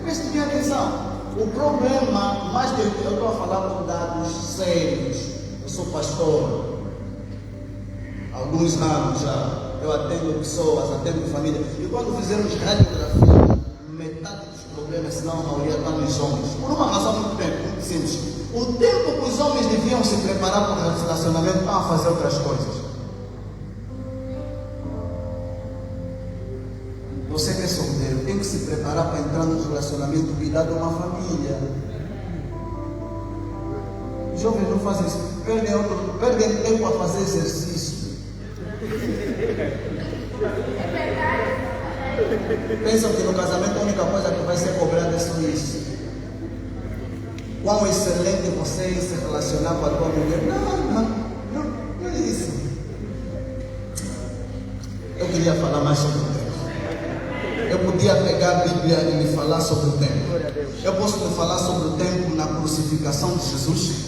Preste bem atenção. O problema, eu estou a falar com dados sérios. Eu sou pastor há alguns anos já. Eu atendo pessoas, atendo família. E quando fizemos radiografia, metade dos problemas, se não a maioria, está nos homens. Por uma razão muito simples. O tempo que os homens deviam se preparar para o relacionamento, estão a fazer outras coisas. Você que é solteiro, tem que se preparar para entrar no relacionamento, cuidar de uma família. Os jovens não fazem isso, perdem tempo a fazer exercício. Pensam que no casamento a única coisa que vai ser cobrada é só isso. Quão excelente você é se relacionar com a tua mulher. Não é isso. Eu queria falar mais sobre o tempo. Eu podia pegar a Bíblia e lhe falar sobre o tempo. Eu posso lhe falar sobre o tempo na crucificação de Jesus.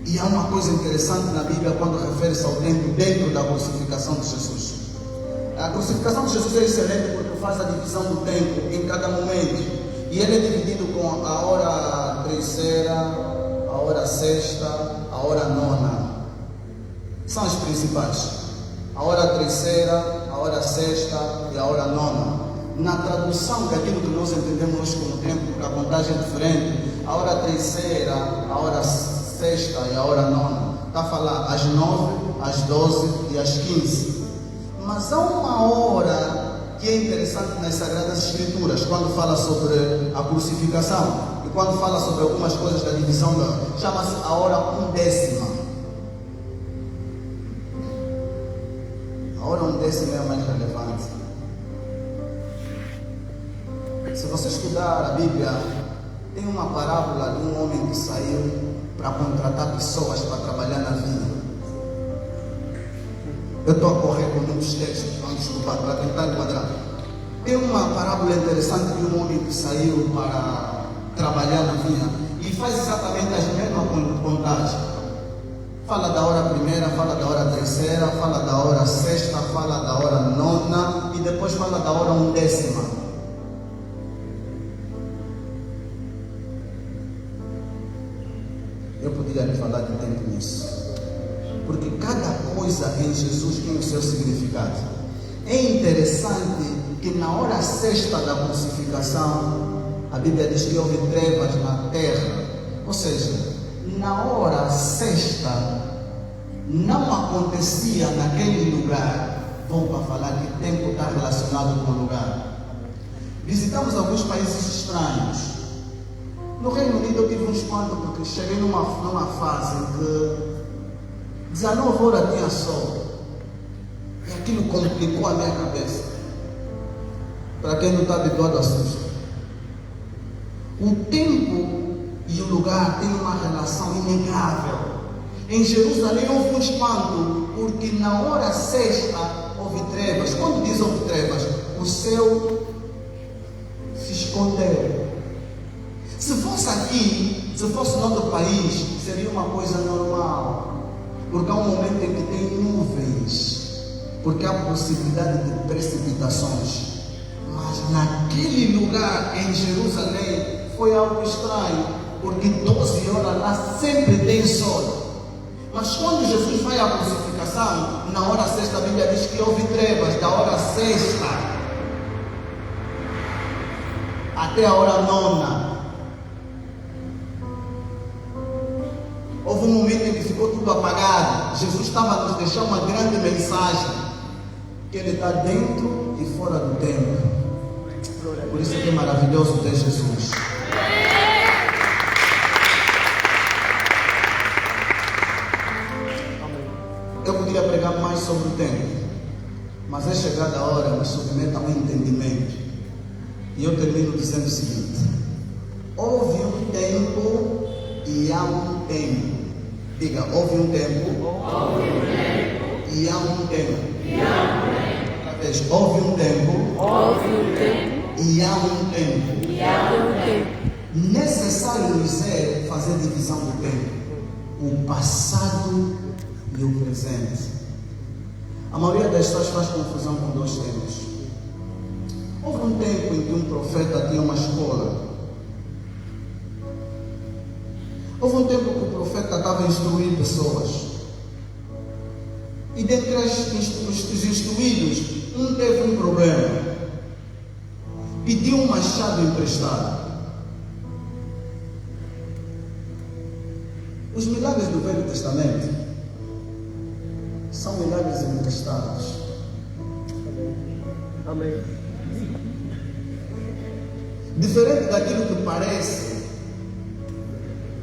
E há uma coisa interessante na Bíblia quando refere-se ao tempo dentro da crucificação de Jesus. A crucificação de Jesus é excelente porque faz a divisão do tempo em cada momento. E ele é dividido com a hora terceira, a hora sexta, a hora nona. São as principais. A hora terceira, a hora sexta e a hora nona. Na tradução daquilo que nós entendemos hoje como tempo, porque a contagem é diferente, a hora terceira, a hora sexta e a hora nona, está a falar às 9, às 12 e às 15. Mas há uma hora que é interessante nas Sagradas Escrituras, quando fala sobre a crucificação e quando fala sobre algumas coisas da divisão, chama-se a hora undécima. A hora undécima é a mais relevante. Se você estudar a Bíblia, tem uma parábola de um homem que saiu para contratar pessoas para trabalhar na vinha. Eu estou a correr com muitos textos, vamos desculpar, para tentar enquadrar. Tem uma parábola interessante de um homem que saiu para trabalhar na vinha e faz exatamente as mesmas contagens. Fala da hora primeira, fala da hora terceira, fala da hora sexta, fala da hora nona e depois fala da hora undécima. Eu poderia lhe falar de tempo nisso. Porque cada coisa em Jesus tem o seu significado. É interessante que na hora sexta da crucificação, a Bíblia diz que houve trevas na terra. Ou seja, na hora sexta, não acontecia naquele lugar. Vou a falar que tempo está relacionado com o lugar. Visitamos alguns países estranhos. No Reino Unido eu tive um espanto porque cheguei numa fase em que 19 horas tinha sol. E aquilo complicou a minha cabeça. Para quem não está habituado a susto. O tempo e o lugar têm uma relação inegável. Em Jerusalém houve um espanto, porque na hora sexta houve trevas. Quando diz houve trevas, o céu se escondeu. Se fosse aqui, se fosse em outro país, seria uma coisa normal. Porque há um momento em que tem nuvens, porque há possibilidade de precipitações. Mas naquele lugar, em Jerusalém, foi algo estranho, porque 12 horas lá sempre tem sol. Mas quando Jesus vai à crucificação, na hora sexta, a Bíblia diz que houve trevas, da hora sexta até a hora nona. Houve momento em que ficou tudo apagado. Jesus estava a nos deixar uma grande mensagem, que Ele está dentro e fora do templo. Por isso que é maravilhoso ter Jesus. Eu poderia pregar mais sobre o templo, mas é chegada a hora, me submeta a um entendimento. E eu termino dizendo o seguinte: houve um tempo e há um tempo. Diga, houve um tempo e há um tempo. Outra vez, houve um tempo e há um tempo. Necessário nos é fazer divisão do tempo, o passado e o presente. A maioria das pessoas faz confusão com dois tempos. Houve um tempo em que um profeta tinha uma escola. Houve um tempo que o profeta estava a instruir pessoas. E dentre os instruídos, um teve um problema. Pediu um machado emprestado. Os milagres do Velho Testamento são milagres emprestados. Amém. Diferente daquilo que parece,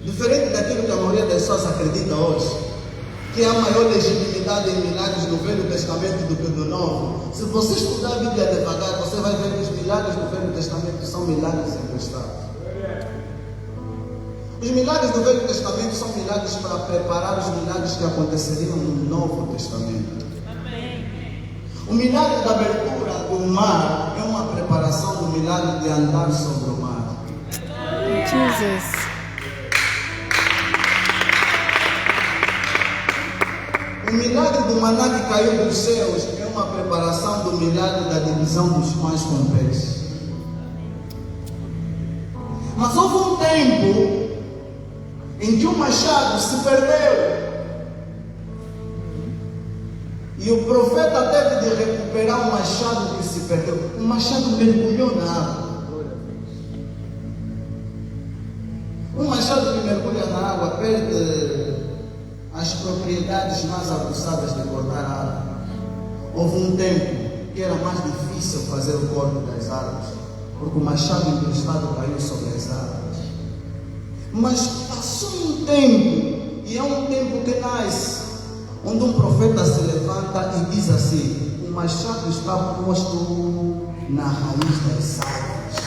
diferente daquilo que a maioria das pessoas acredita hoje, que há maior legitimidade em milagres do Velho Testamento do que do Novo. Se você estudar a Bíblia devagar, você vai ver que os milagres do Velho Testamento são milagres emprestados. Os milagres do Velho Testamento são milagres para preparar os milagres que aconteceriam no Novo Testamento. O milagre da abertura do mar é uma preparação do milagre de andar sobre o mar. Jesus. O milagre do maná que caiu dos céus é uma preparação do milagre da divisão dos pães com peixes. Mas houve um tempo em que o machado se perdeu. E o profeta teve de recuperar o machado que se perdeu. O machado mergulhou na água. Um machado que mergulha na água perde as propriedades mais aguçadas de cortar a árvore. Houve um tempo que era mais difícil fazer o corte das árvores, porque o machado emprestado caiu sobre as árvores. Mas passou um tempo, e é um tempo que nasce, onde um profeta se levanta e diz assim: o machado está posto na raiz das árvores,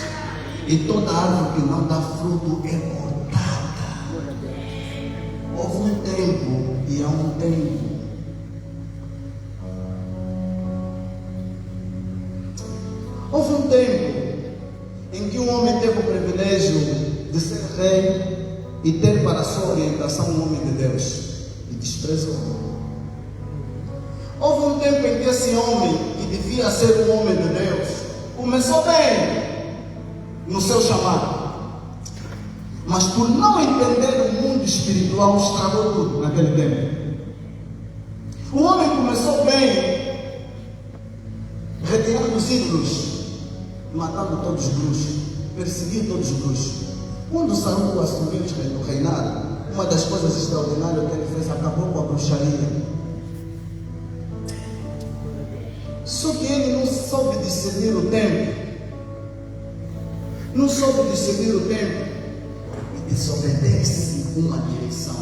e toda árvore que não dá fruto é cortada. Houve um tempo e há um tempo. Houve um tempo em que um homem teve o privilégio de ser rei e ter para sua orientação um homem de Deus, e desprezou. Houve um tempo em que esse homem, que devia ser um homem de Deus, começou bem no seu chamado, mas por não entender o mundo espiritual, estragou tudo naquele tempo. O homem começou bem, retirando os ídolos, matando todos os bruxos, perseguindo todos os bruxos. Quando Saul assumiu o reinado, uma das coisas extraordinárias que ele fez, acabou com a bruxaria. Só que ele não soube discernir o tempo. Não soube discernir o tempo e desobedece uma direção.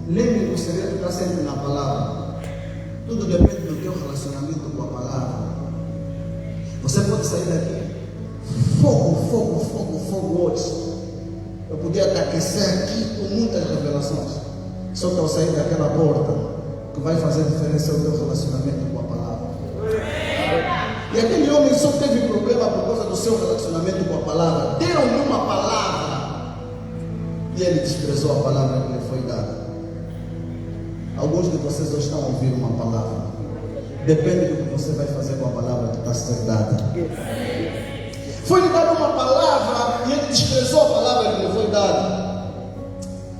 Lembre que o segredo está sempre na palavra. Tudo depende do teu relacionamento com a palavra. Você pode sair daqui fogo hoje. Eu podia te aquecer aqui com muitas revelações. Só que ao sair daquela porta, o que vai fazer diferença é o teu relacionamento com a palavra. E aquele homem só teve problema por causa do seu relacionamento com a palavra. Deram-lhe uma palavra e ele desprezou a palavra que lhe foi dada. Alguns de vocês hoje estão a ouvir uma palavra. Depende do que você vai fazer com a palavra que está a ser dada. Foi-lhe dada uma palavra e ele desprezou a palavra que lhe foi dada.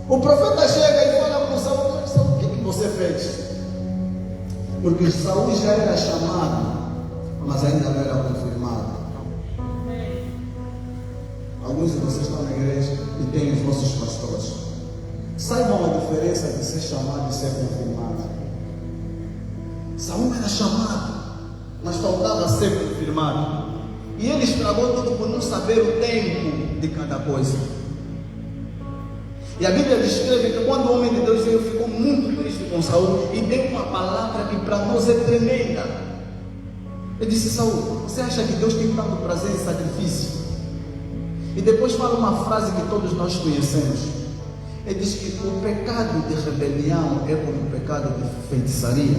O profeta chega e fala para Saul: Saul, o que você fez? Porque Saul já era chamado, mas ainda não era confirmado. Alguns de vocês estão na igreja e têm os vossos pastores. Saibam a diferença de ser chamado e ser confirmado. Saul era chamado, mas faltava ser confirmado. E ele estragou tudo por não saber o tempo de cada coisa. E a Bíblia descreve que quando o homem de Deus veio, ficou muito triste com Saul e deu uma palavra que para nós é tremenda. Ele disse: Saul, você acha que Deus tem tanto prazer em sacrifício? E depois fala uma frase que todos nós conhecemos. Ele diz que o pecado de rebelião é como o pecado de feitiçaria,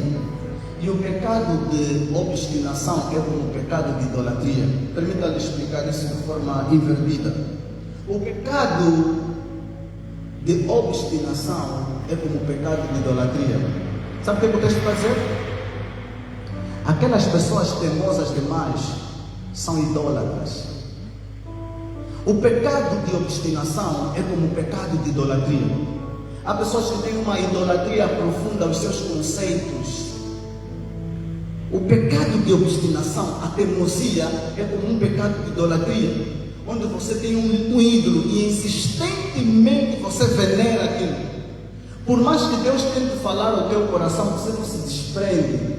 e o pecado de obstinação é como o pecado de idolatria. Permita-lhe explicar isso de forma invertida. O pecado de obstinação é como o pecado de idolatria. Sabe o que o texto está dizendo? Aquelas pessoas teimosas demais são idólatras. O pecado de obstinação é como o pecado de idolatria. Há pessoas que têm uma idolatria profunda aos seus conceitos. O pecado de obstinação, a teimosia, é como um pecado de idolatria, onde você tem um ídolo e insistentemente você venera aquilo. Por mais que Deus tente falar ao teu coração, você não se desprende,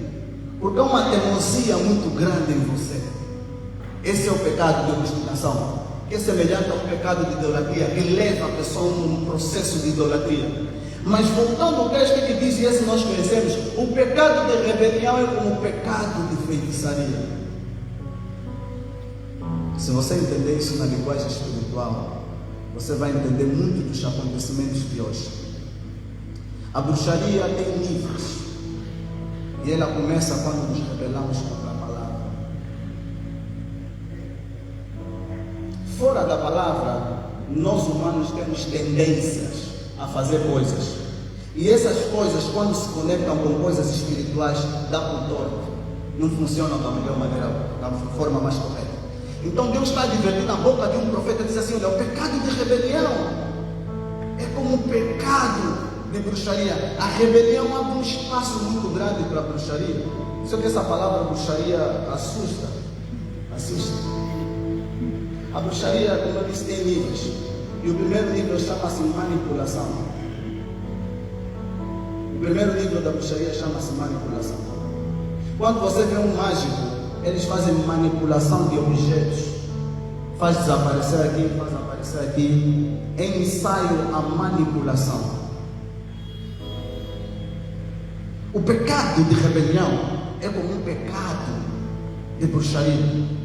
porque é uma teimosia muito grande em você. Esse é o pecado de obstinação, que é semelhante a um pecado de idolatria, que leva a pessoa num processo de idolatria. Mas voltando ao texto que diz, e esse nós conhecemos, o pecado de rebelião é como o pecado de feitiçaria. Se você entender isso na linguagem espiritual, você vai entender muito dos acontecimentos de hoje. A bruxaria tem níveis, e ela começa quando nos rebelamos contra a palavra. Fora da palavra, nós humanos temos tendências a fazer coisas, e essas coisas, quando se conectam com coisas espirituais, dá por torto, não funcionam da melhor maneira, da forma mais correta. Então Deus está advertindo na boca de um profeta, diz assim: olha, o pecado de rebelião é como um pecado de bruxaria. A rebelião abre um espaço muito grande para a bruxaria. Só que essa palavra bruxaria assusta. A bruxaria, como eu disse, tem níveis. E o primeiro nível chama-se manipulação. O primeiro nível da bruxaria chama-se manipulação. Quando você vê um mágico, eles fazem manipulação de objetos. Faz desaparecer aqui, faz aparecer aqui. Em ensaio a manipulação. O pecado de rebelião é como um pecado de bruxaria.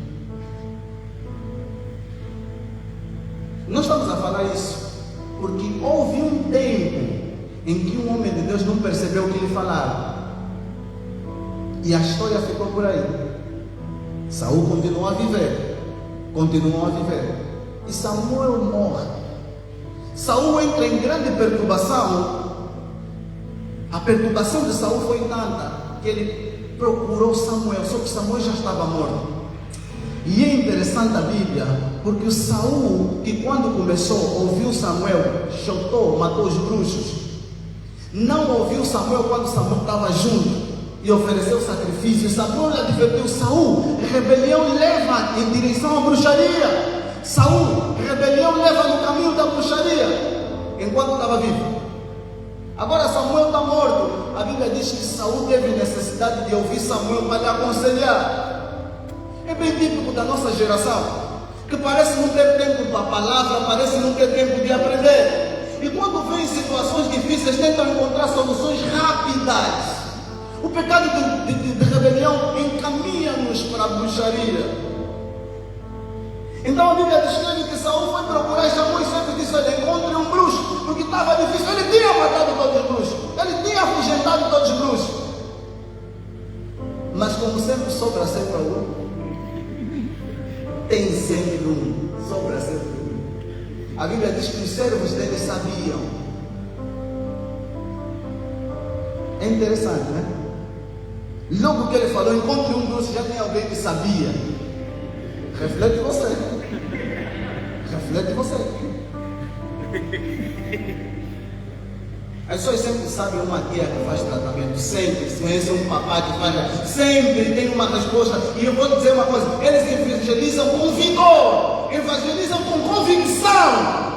Nós estamos a falar isso porque houve um tempo em que um homem de Deus não percebeu o que lhe falaram, e a história ficou por aí. Saul continuou a viver, e Samuel morre. Saul entra em grande perturbação. A perturbação de Saul foi tanta que ele procurou Samuel, só que Samuel já estava morto. E é interessante a Bíblia, porque o Saul, que quando começou, ouviu Samuel, chutou, matou os bruxos. Não ouviu Samuel quando Samuel estava junto e ofereceu sacrifício. Samuel advertiu: Saul, rebelião leva em direção à bruxaria. Saul, rebelião leva no caminho da bruxaria, enquanto estava vivo. Agora Samuel está morto. A Bíblia diz que Saul teve necessidade de ouvir Samuel para lhe aconselhar. É bem típico da nossa geração, que parece não ter tempo para a palavra, parece não ter tempo de aprender. E quando vem situações difíceis, tentam encontrar soluções rápidas. O pecado de rebelião encaminha-nos para a bruxaria. Então a Bíblia descreve que Saul foi procurar e chamou e sempre disse: olha, encontre um bruxo, porque estava difícil. Ele tinha matado todos os bruxos, ele tinha afugentado todos os bruxos. Mas como sempre sobra sempre algum, tem sempre um, sobra sempre um. A Bíblia diz que os servos dele sabiam. É interessante, né? Logo que ele falou, encontre um bruxo, já tem alguém que sabia. Reflete você. Reflete você. As pessoas sempre sabem uma tia que faz tratamento, sempre. Se conhece um papai que faz, sempre tem uma resposta. E eu vou dizer uma coisa: eles evangelizam com vigor, evangelizam com convicção.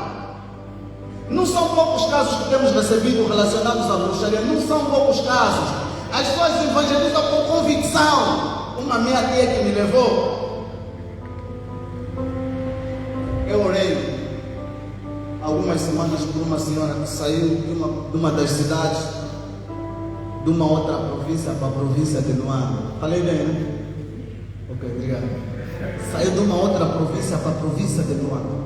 Não Não são poucos casos que temos recebido relacionados à bruxaria, não são poucos casos. As pessoas evangelizam com convicção. Uma minha tia que me levou, eu orei algumas semanas por uma senhora que saiu de uma das cidades, de uma outra província para a província de Luanda. Falei bem, né? Ok, obrigado. Saiu de uma outra província para a província de Luanda.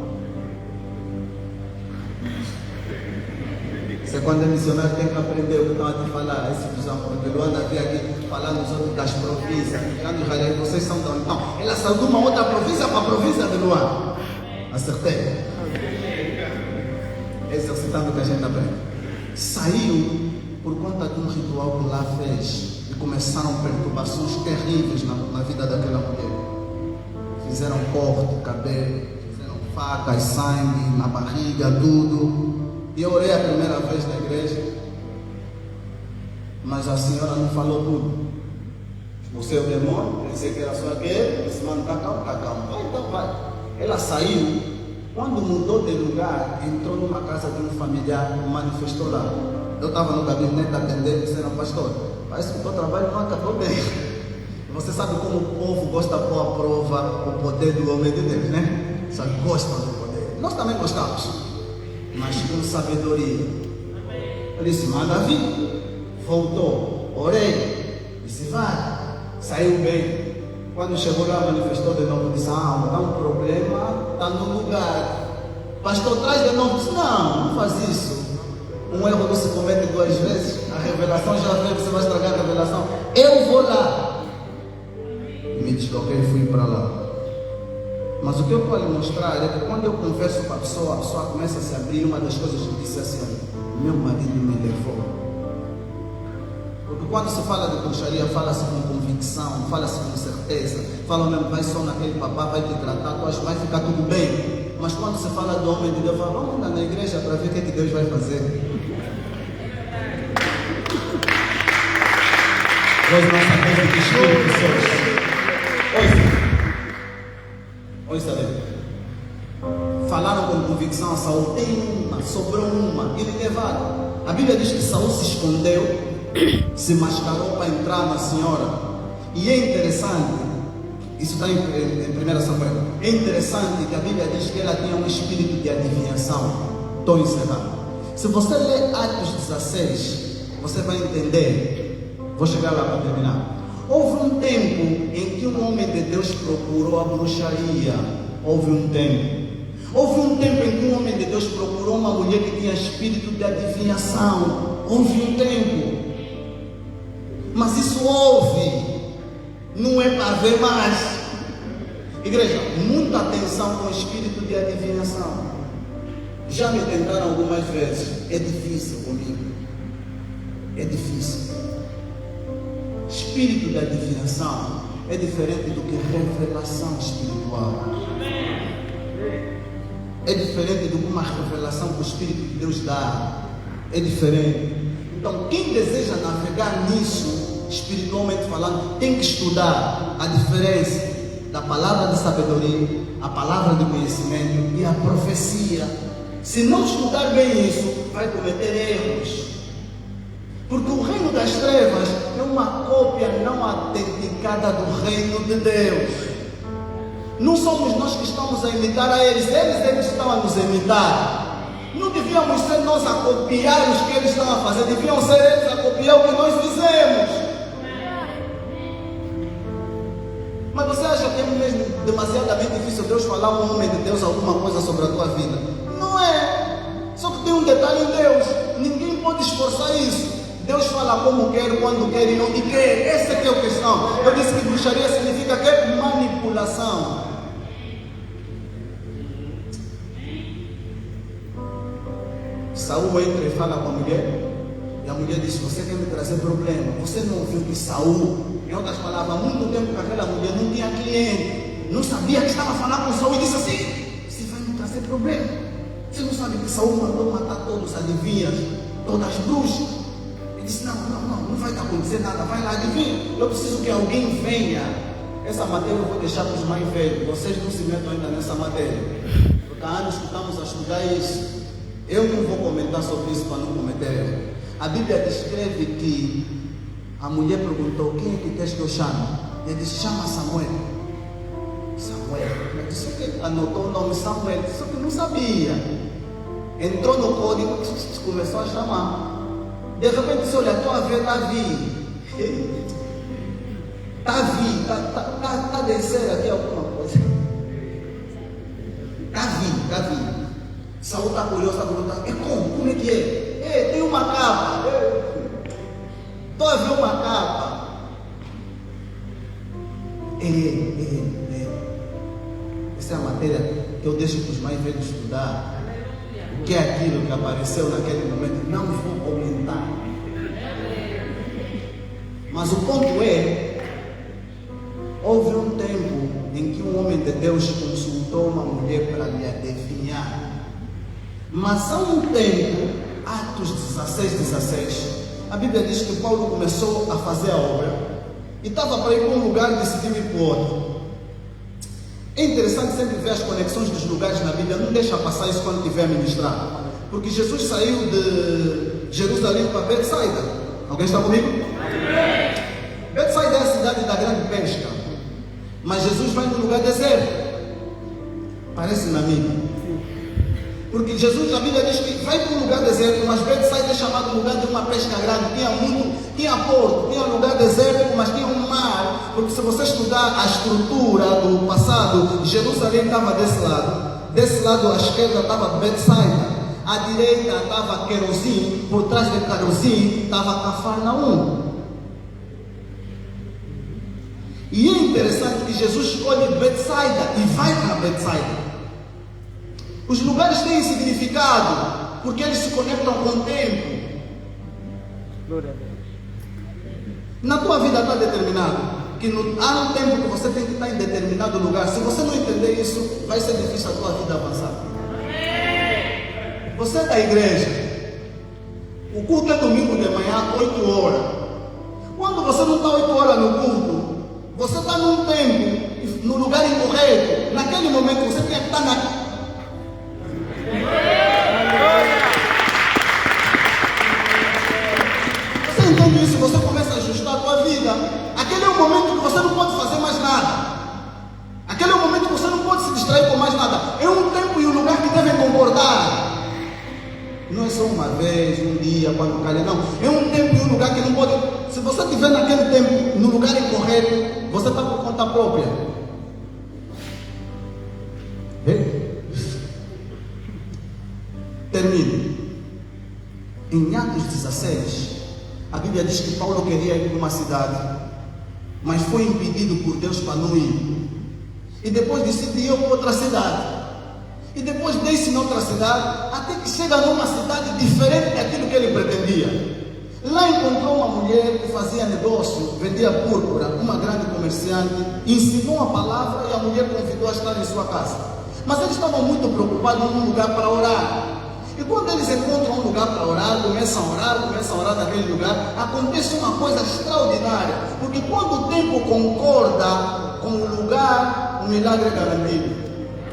Você, quando é missionário, tem que aprender o que estão a te falar. Esse visão, porque Luanda veio aqui falando os outros das províncias. Ficando Israel, vocês são de onde? Não, ela saiu de uma outra província para a província de Luanda. Acertei. Exercitando o que a gente aprende. Saiu por conta de um ritual que lá fez. E começaram perturbações terríveis na vida daquela mulher. Fizeram corte, cabelo, fizeram facas, sangue na barriga, tudo. E eu orei a primeira vez na igreja, mas a senhora não falou tudo. Você é o demônio, pensei que era só aquele, esse mano está calmo, vai, então vai. Ela saiu, quando mudou de lugar, entrou numa casa de um familiar, manifestou lá. Eu estava no gabinete atendendo, disseram, pastor, parece que o teu trabalho não acabou bem. Você sabe como o povo gosta de pôr à prova o poder do homem de Deus, né? Só gostam do poder. Nós também gostamos, mas com sabedoria. Eu disse, manda vir. Voltou, orei, disse, vai. Saiu bem. Quando chegou lá, manifestou de novo, disse, dá um problema, está no lugar. Pastor, traz de novo. Disse, não faz isso. Um erro não se comete duas vezes. A revelação já veio, você vai estragar a revelação. Eu vou lá. E me desloquei e fui para lá. Mas o que eu estou a lhe mostrar é que quando eu converso com a pessoa começa a se abrir. Uma das coisas que eu disse assim, meu marido me levou. Porque quando se fala de bruxaria, fala-se com convicção, fala-se com certeza. Fala mesmo, vai só naquele papá, vai te tratar, tu acha que vai ficar tudo bem. Mas quando se fala do homem de Deus, fala, vamos lá na igreja para ver o que Deus vai fazer. Hoje nós sabemos que Espírito Santo. Oi, sabe? Falaram com convicção a Saul, tem uma, sobrou uma, e lhe levaram. A Bíblia diz que Saul se escondeu, se mascarou para entrar na senhora. E é interessante, isso está em 1 Samuel, é interessante que a Bíblia diz que ela tinha um espírito de adivinhação. Estou encerrando. Se você ler Atos 16, você vai entender. Vou chegar lá para terminar. Houve um tempo em que um homem de Deus procurou a bruxaria. Houve um tempo em que um homem de Deus procurou uma mulher que tinha espírito de adivinhação. Houve um tempo. Mas isso houve. Não é para ver mais. Igreja, muita atenção com o espírito de adivinhação. Já me tentaram algumas vezes. É difícil comigo. É difícil. Espírito de adivinhação é diferente do que revelação espiritual. É diferente do que uma revelação que o Espírito de Deus dá. É diferente. Então, quem deseja navegar nisso, espiritualmente falando, tem que estudar a diferença da palavra de sabedoria, a palavra de conhecimento e a profecia. Se não estudar bem isso, vai cometer erros. Porque o reino das trevas é uma cópia não autenticada do reino de Deus. Não somos nós que estamos a imitar a eles estão a nos imitar. Não devíamos ser nós a copiar os que eles estão a fazer, deviam ser eles a copiar o que nós fizemos. Mas você acha que é mesmo demasiadamente difícil Deus falar a um homem de Deus alguma coisa sobre a tua vida? Não é. Só que tem um detalhe em Deus, ninguém pode esforçar isso. Deus fala como quer, quando quer e não te quer. Essa é que é a questão. Eu disse que bruxaria significa que manipulação. Saul entra e fala com a mulher. E a mulher diz, você quer me trazer problema. Você não ouviu que Saul, em outras palavras, há muito tempo que aquela mulher não tinha cliente. Não sabia que estava a falar com Saul e disse assim, você vai me trazer problema. Você não sabe que Saul mandou matar todos os adivinhas, todas as bruxas. Disse, não vai acontecer nada, vai lá, adivinha. Eu preciso que alguém venha. Essa matéria eu vou deixar para os mais velhos. Vocês não se metam ainda nessa matéria. Porque há anos que estamos a estudar isso. Eu não vou comentar sobre isso para não cometer erro. A Bíblia descreve que a mulher perguntou: quem é que queres que eu chame? Ele disse: chama Samuel. Samuel. Eu disse que anotou o nome Samuel, só que não sabia. Entrou no código, começou a chamar. De repente disse: olha, estou a ver Davi. Está a descer aqui alguma coisa. Davi. Saúl está curioso, está perguntando: como é que é? Tem uma capa. Estou a ver uma capa. Essa é a matéria que eu deixo para os mais velhos estudar. O que é aquilo que apareceu naquele momento? Não vou comentar. Mas o ponto é: houve um tempo em que um homem de Deus consultou uma mulher para lhe adivinhar. Mas há um tempo, Atos 16, a Bíblia diz que Paulo começou a fazer a obra e estava para ir para um lugar e decidiu ir para o outro. É interessante sempre ver as conexões dos lugares na Bíblia. Não deixa passar isso quando estiver a ministrar, porque Jesus saiu de Jerusalém para Betsaida. Alguém está comigo? Betsaida é a cidade da grande pesca, mas Jesus vai num lugar deserto. Parece na Bíblia, porque Jesus, a Bíblia diz que vai para um lugar deserto, mas Betsaida é chamado lugar de uma pesca grande. Tinha porto, tinha lugar deserto, mas tinha um mar. Porque se você estudar a estrutura do passado, Jerusalém estava desse lado à esquerda estava Betsaida, à direita estava Querosim, por trás de Querosim estava Cafarnaum. E é interessante que Jesus escolhe Betsaida e vai para Betsaida. Os lugares têm significado, porque eles se conectam com o tempo. Glória a Deus. Na tua vida está determinado que há um tempo que você tem que estar em determinado lugar. Se você não entender isso, vai ser difícil a tua vida avançar. Você é da igreja, o culto é domingo de manhã, 8 horas. Quando você não está 8 horas no culto, você está num tempo, no lugar incorreto. Naquele momento você tem que estar na... Você entende isso? Você começa a ajustar a tua vida. Aquele é o momento que você não pode fazer mais nada. Aquele é o momento que você não pode se distrair com mais nada. É um tempo e um lugar que devem concordar. Não é só uma vez, um dia, quando calha, não. É um tempo e um lugar que não pode. Se você estiver naquele tempo, no lugar incorreto, você está por conta própria. Termino. Em Atos 16, a Bíblia diz que Paulo queria ir para uma cidade, mas foi impedido por Deus para não ir. E depois decidiu ir para outra cidade. E depois desse em outra cidade, até que chega numa cidade diferente daquilo que ele pretendia. Lá encontrou uma mulher que fazia negócio, vendia púrpura, uma grande comerciante, ensinou a palavra e a mulher convidou a estar em sua casa. Mas eles estavam muito preocupados num lugar para orar. E quando eles encontram um lugar para orar, começam a orar naquele lugar, acontece uma coisa extraordinária. Porque quando o tempo concorda com o lugar, o milagre é garantido.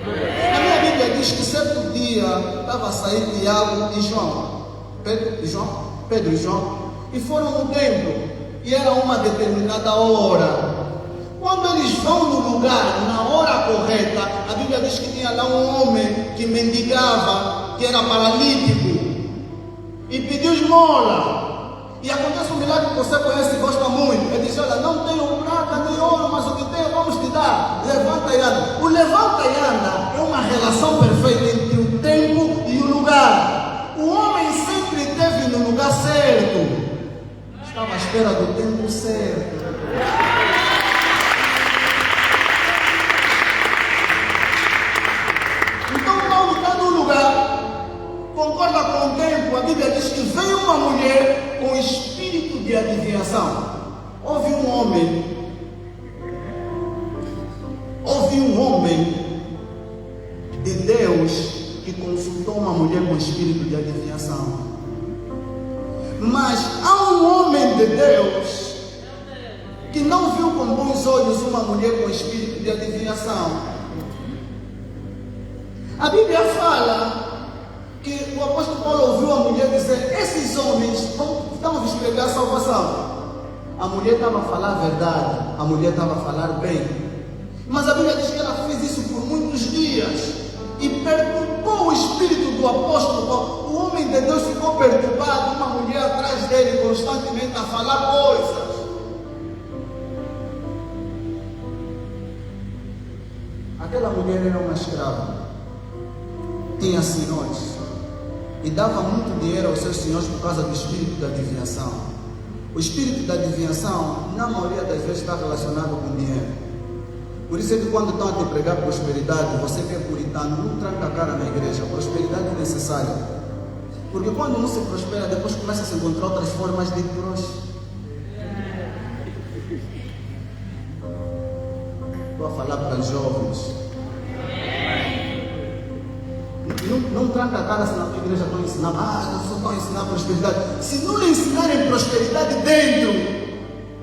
A minha Bíblia diz que certo dia estava a sair Tiago e João, Pedro e João, e foram no templo, e era uma determinada hora. Quando eles vão no lugar, na hora correta, a Bíblia diz que tinha lá um homem que mendigava, que era paralítico, e pediu esmola. E acontece um milagre que você conhece e gosta muito. Ele diz: olha, não tenho prata nem ouro, mas o que tenho vamos te dar. Levanta e anda. O levanta e anda é uma relação perfeita entre o tempo e o lugar. O homem sempre esteve no lugar certo, estava à espera do tempo certo. Então Paulo está no lugar, concorda com o tempo. A Bíblia diz que veio uma mulher com espírito de adivinhação. Houve um homem de Deus que consultou uma mulher com espírito de adivinhação. Mas há um homem de Deus que não viu com bons olhos uma mulher com espírito de adivinhação. A Bíblia fala que o apóstolo esses homens estão a despregar a salvação. A mulher estava a falar a verdade, a mulher estava a falar bem. Mas a Bíblia diz que ela fez isso por muitos dias e perturbou o espírito do apóstolo Paulo. O homem de Deus ficou perturbado, uma mulher atrás dele constantemente a falar coisas. Aquela mulher era uma escrava, tinha senhores e dava muito dinheiro aos seus senhores por causa do espírito da adivinhação. O espírito da adivinhação, na maioria das vezes, está relacionado com dinheiro. Por isso é que quando estão a te pregar prosperidade, você que é puritano, não tranca a cara na igreja. A prosperidade é necessária. Porque quando não se prospera, depois começa a se encontrar outras formas de prosperar. Estou a falar para os jovens. Não tranca a cara se na tua igreja estão ensinando. Eu só estou a ensinar prosperidade. Se não lhe ensinarem prosperidade dentro,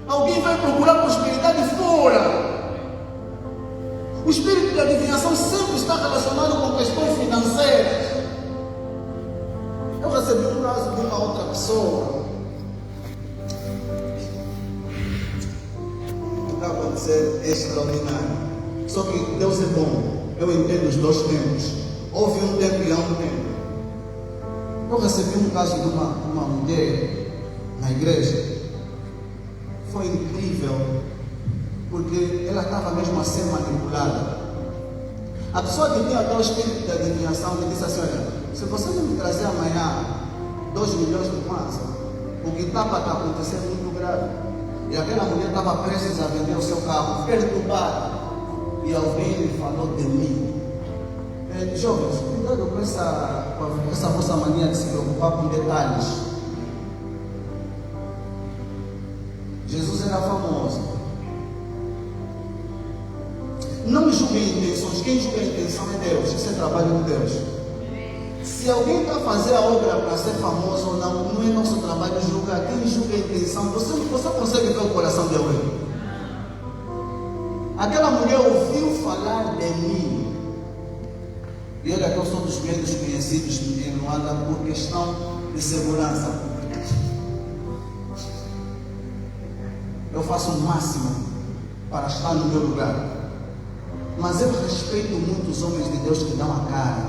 alguém vai procurar prosperidade fora. O espírito da adivinhação sempre está relacionado com questões financeiras. Eu recebi um caso de uma outra pessoa. O que está a acontecer é extraordinário. Só que Deus é bom. Eu entendo os dois tempos. Houve um tempo e há um tempo. Eu recebi um caso de uma mulher na igreja. Foi incrível, porque ela estava mesmo a ser manipulada. A pessoa que tinha até o espírito da adivinhação me disse assim: olha, se você não me trazer amanhã 2 milhões de kwanza, o que estava a acontecer é muito grave. E aquela mulher estava prestes a vender o seu carro, perturbada. E alguém lhe falou de mim. Jovens, cuidado com essa vossa mania de se preocupar com detalhes. Jesus era famoso. Não julguem intenções. Quem julga a intenção é Deus. Isso é trabalho de Deus. Se alguém está a fazer a obra para ser famoso ou não, não é nosso trabalho julgar. Quem julga a intenção, você consegue ver o coração de alguém. Aquela mulher ouviu falar de mim. E olha que eu sou dos menos conhecidos em Luanda por questão de segurança. Eu faço o máximo para estar no meu lugar. Mas eu respeito muito os homens de Deus que dão a cara.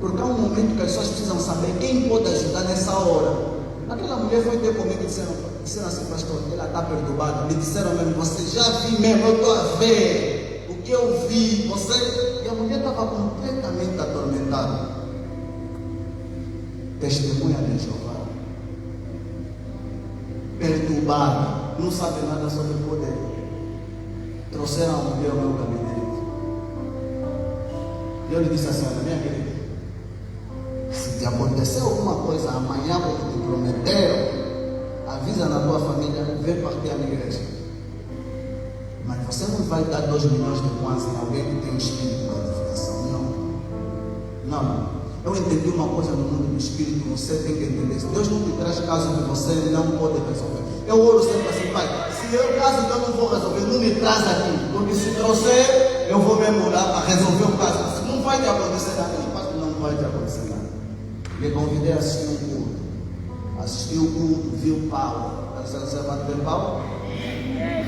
Porque há um momento que as pessoas precisam saber quem pode ajudar nessa hora. Aquela mulher foi ter comigo e disseram assim: pastor, ela está perturbada. Me disseram mesmo: você já vi mesmo, eu estou a ver o que eu vi. E a mulher estava completamente atormentada. Testemunha de Jeová. Perturbada. Não sabe nada sobre poder. Trouxeram a mulher ao meu gabinete. E eu lhe disse assim: olha, minha querida, se te acontecer alguma coisa amanhã, porque te prometeram, avisa na tua família, vem partir a minha igreja. Mas você não vai dar 2 milhões de kwanza em alguém que tem um espírito da adivinhação. Não. Eu entendi uma coisa no mundo do espírito, você tem que entender isso. Deus não te traz caso que você não pode resolver. Eu oro sempre assim: pai, se eu caso que eu não vou resolver, não me traz aqui. Porque se trouxer, eu vou mesmo orar para resolver o caso. Se não vai te acontecer nada, não vai te acontecer nada. Me convidei a assistir um culto. Assisti o culto, vi o Paulo. Você vai ver Paulo?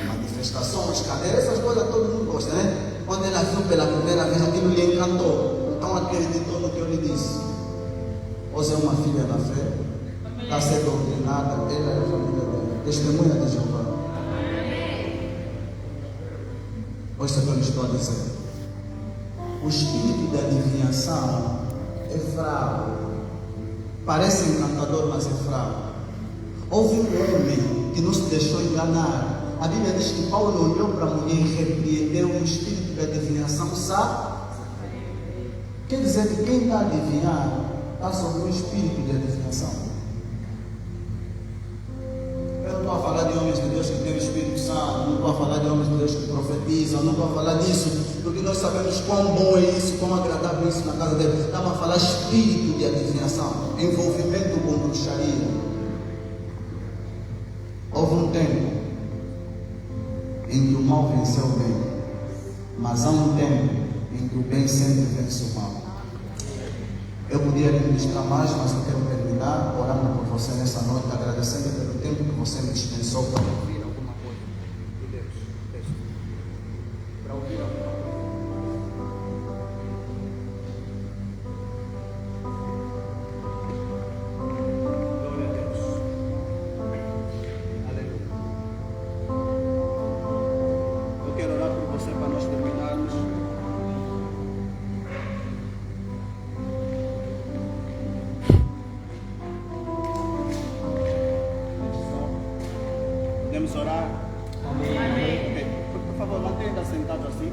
Manifestações, cadeiras, essas coisas todo mundo gosta, né? Quando ela viu pela primeira vez, aquilo lhe encantou. Então acreditou no que eu lhe disse. Você é uma filha da fé, está a ser doutrinada, ela é a família dela. Testemunha de Jeová. Ouça o que eu lhe estou a dizer. O espírito da adivinhação é fraco. Parece encantador, mas é fraco. Houve um homem que não se deixou enganar. A Bíblia diz que Paulo olhou para a mulher e repreendeu o espírito da adivinhação, sabe? Quer dizer que quem está a adivinhar está sob um espírito de adivinhação. Eu não estou a falar de homens de Deus que têm o Espírito Santo, não estou a falar de homens de Deus que profetizam, não estou a falar disso, porque nós sabemos quão bom é isso, quão agradável é isso na casa de Deus. Estamos a falar espírito de adivinhação, envolvimento com bruxaria. Houve um tempo em que o mal venceu o bem, mas há um tempo em que o bem sempre vence o mal. Eu podia ministrar mais, mas eu quero terminar. terminar orando por você nessa noite, agradecendo pelo tempo que você me dispensou para ouvir alguma coisa de Deus. Para ouvir alguma coisa. Glória a Deus. Aleluia. Eu quero orar por você para nós terminarmos. Podemos orar? Amém. Okay. Por favor, mantenha sentado assim.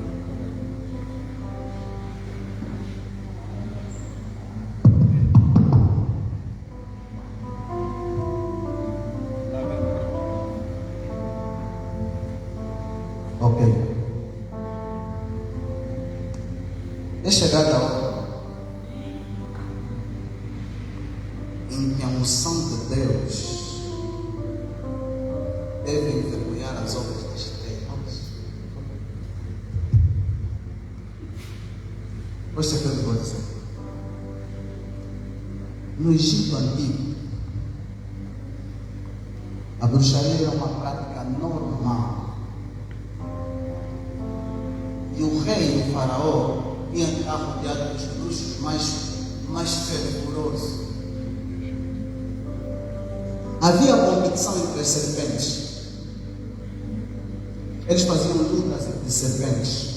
Ok. É chegada a hora em que a unção de Deus deve envergonhar as obras das trevas. Pois é que eu vou dizer. No Egito Antigo, a bruxaria era uma prática normal. E o rei, o faraó, ia estar rodeado dos bruxos mais fervorosos. Havia competição entre as serpentes. Eles faziam lutas de serpentes.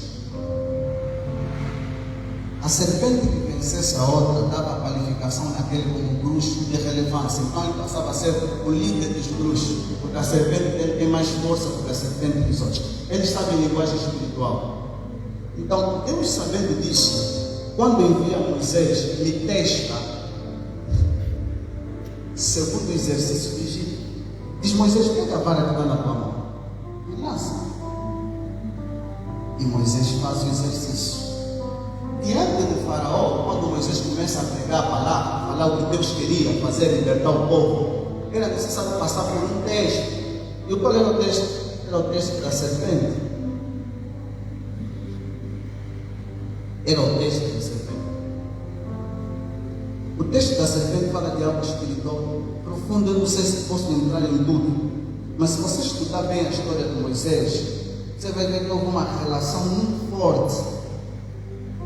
A serpente que vencesse a outra dava a qualificação daquele como bruxo de relevância. Então ele passava a ser o líder dos bruxos, porque a serpente tem mais força do que a serpente dos outros. Eles sabem linguagem espiritual. Então, Deus, sabendo disso, quando envia Moisés, lhe testa segundo o exercício do Egito. Diz: Moisés, pega a vara que está na tua mão e lança. E Moisés faz o exercício. Diante de Faraó, quando Moisés começa a pregar a palavra, falar o que Deus queria fazer, libertar o povo, era necessário passar por um teste. E qual era o teste? Era o teste da serpente. Era o teste da serpente. O texto da serpente fala de algo espiritual profundo. Eu não sei se posso entrar em tudo, mas se você estudar bem a história de Moisés, você vai ver que houve uma relação muito forte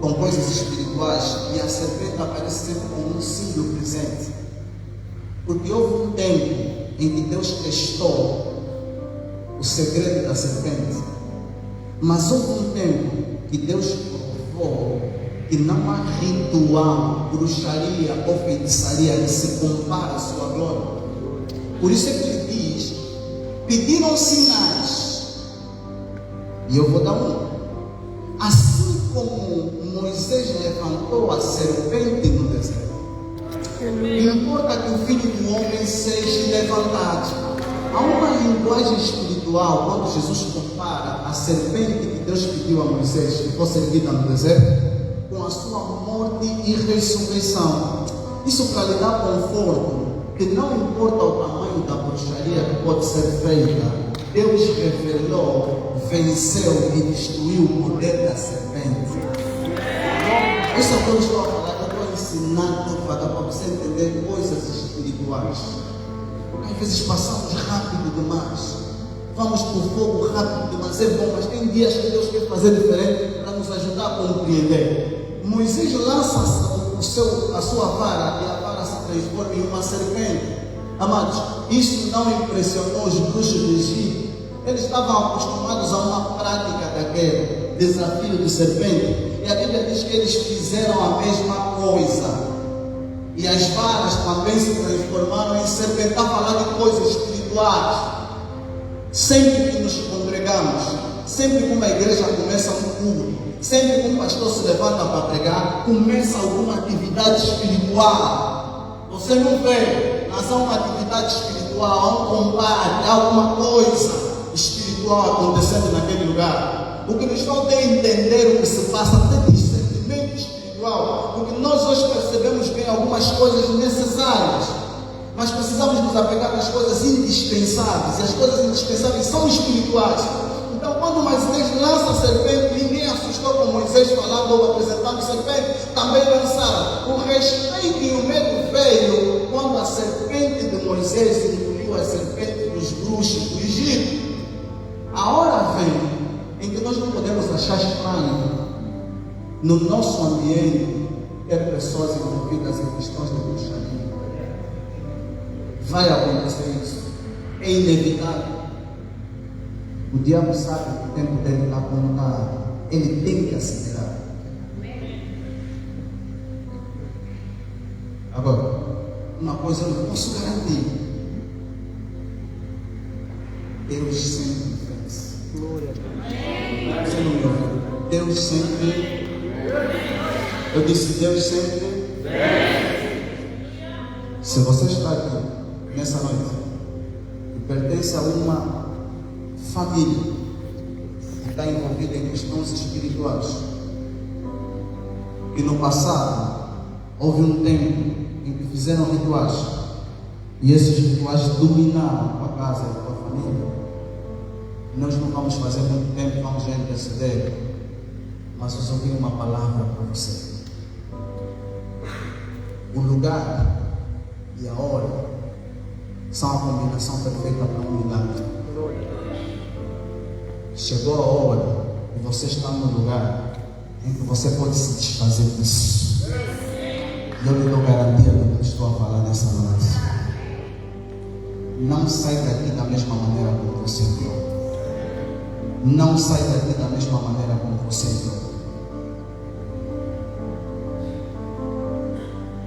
com coisas espirituais, e a serpente aparece sempre como um símbolo presente. Porque houve um tempo em que Deus testou o segredo da serpente, mas houve um tempo que Deus provou que não há ritual, bruxaria ou feitiçaria que se compara à sua glória. Por isso é que ele diz: pediram sinais, e eu vou dar um. Assim como Moisés levantou a serpente no deserto, importa que o Filho do Homem seja levantado. Há uma linguagem espiritual quando Jesus compara a serpente que Deus pediu a Moisés que fosse erguida no deserto com a sua morte e ressurreição. Isso para lhe dar conforto, que não importa o tamanho da bruxaria que pode ser feita, Deus revelou, venceu e destruiu o poder da serpente. Isso é o que eu estou a falar. Eu estou ensinando para você entender coisas espirituais. Porque às vezes passamos rápido demais, vamos por fogo rápido demais. É bom, mas tem dias que Deus quer fazer diferente para nos ajudar a compreender. Moisés lança a sua vara e a vara se transforma em uma serpente. Amados, isso não impressionou os bruxos do Egito. Eles estavam acostumados a uma prática daquele desafio de serpente. E a Bíblia diz que eles fizeram a mesma coisa. E as varas também se transformaram em serpente. Está falando de coisas espirituais. Sempre que nos congregamos, sempre que uma igreja começa um culto, sempre que um pastor se levanta para pregar, começa alguma atividade espiritual. Você não vê, mas há uma atividade espiritual, há um combate, há alguma coisa espiritual acontecendo naquele lugar. O que nos falta é entender o que se passa, ter discernimento espiritual, porque nós hoje percebemos bem algumas coisas necessárias, mas precisamos nos apegar às coisas indispensáveis, e as coisas indispensáveis são espirituais. Então, quando Moisés lança a serpente, ninguém assustou com Moisés falando ou apresentando serpente, também lançaram. O respeito e o medo veio quando a serpente Moisés incluiu a serpente dos bruxos do Egito. A hora vem em que nós não podemos achar estranho no nosso ambiente ter pessoas envolvidas em questões de bruxaria. Vai acontecer isso. É inevitável. O diabo sabe que o tempo dele está contado. Ele tem que acelerar. Agora, uma coisa eu não posso garantir: Deus sempre vence. Glória a Deus. Você não me ouviu? Deus sempre. Eu disse: Deus sempre vence. Se você está aqui nessa noite e pertence a uma família que está envolvida em questões espirituais, e no passado houve um tempo em que fizeram rituais e esses rituais dominaram a tua casa e a tua família, nós não vamos fazer muito tempo, vamos já interceder, mas eu só tenho uma palavra para você. O lugar e a hora são a combinação perfeita para um milagre. Chegou a hora e você está no lugar em que você pode se desfazer disso. E eu lhe dou garantia do que estou a falar nessa noite. Não sai daqui da mesma maneira como você entrou. Não sai daqui da mesma maneira como você entrou.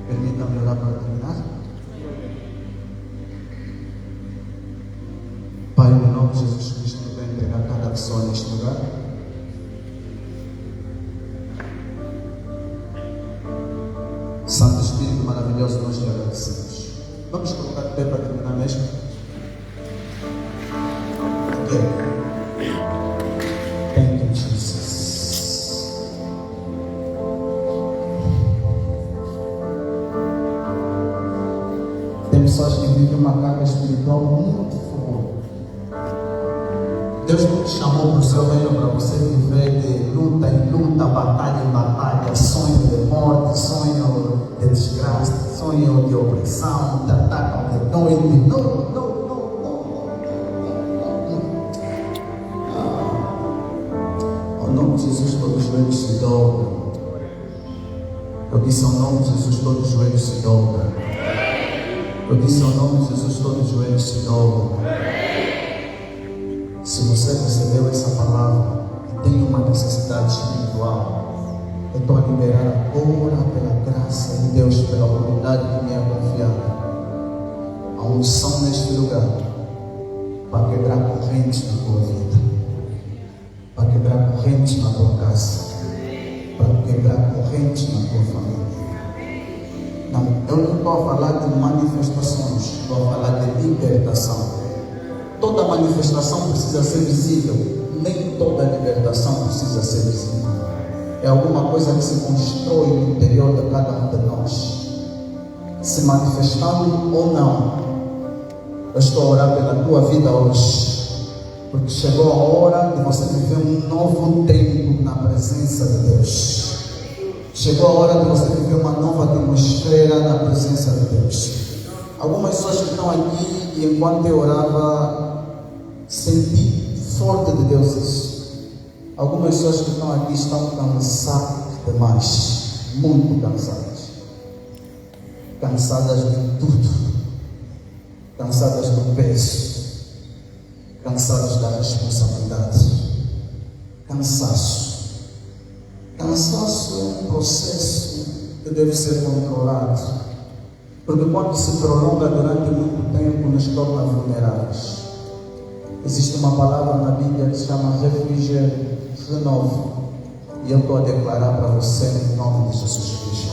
Permita-me orar para terminar. Pai, no nome de Jesus Cristo, eu vou entregar cada pessoa neste lugar. Santo Espírito maravilhoso, nós te agradecemos. Vamos colocar de pé para terminar mesmo. Thank you, Jesus. Tem pessoas que vivem uma carga espiritual muito forte. Deus não te chamou para o seu reino para você viver de luta em luta, batalha em batalha, sonho de morte, sonho de desgraça, sonho de opressão, de ataque de noite. Não. Ao nome de Jesus, todos os joelhos se dobram. Eu disse ao nome de Jesus, todos os joelhos se dobram. Eu disse ao nome de Jesus, todos os joelhos se dobram. Se você recebeu essa palavra e tem uma necessidade espiritual, eu estou a liberar agora pela graça de Deus, pela autoridade que me é confiada, a unção neste lugar, para quebrar correntes na tua vida, para quebrar correntes na tua casa, para quebrar correntes na tua família. Não, eu não estou a falar de manifestações, estou a falar de libertação. Toda manifestação precisa ser visível, nem toda libertação precisa ser visível. É alguma coisa que se constrói no interior de cada um de nós, se manifestando ou não. Eu estou a orar pela tua vida hoje, porque chegou a hora de você viver um novo tempo na presença de Deus. Chegou a hora de você viver uma nova atmosfera na presença de Deus. Algumas pessoas que estão aqui, e enquanto eu orava, senti forte de Deus isso. Algumas pessoas que estão aqui estão cansadas demais, muito cansadas. Cansadas de tudo. Cansadas do peso. Cansadas da responsabilidade. Cansaço. Cansaço é um processo que deve ser controlado. Porque quando se prolonga durante muito tempo, nos torna vulneráveis. Existe uma palavra na Bíblia que se chama refrigério, renovo. E eu estou a declarar para você no nome de Jesus Cristo.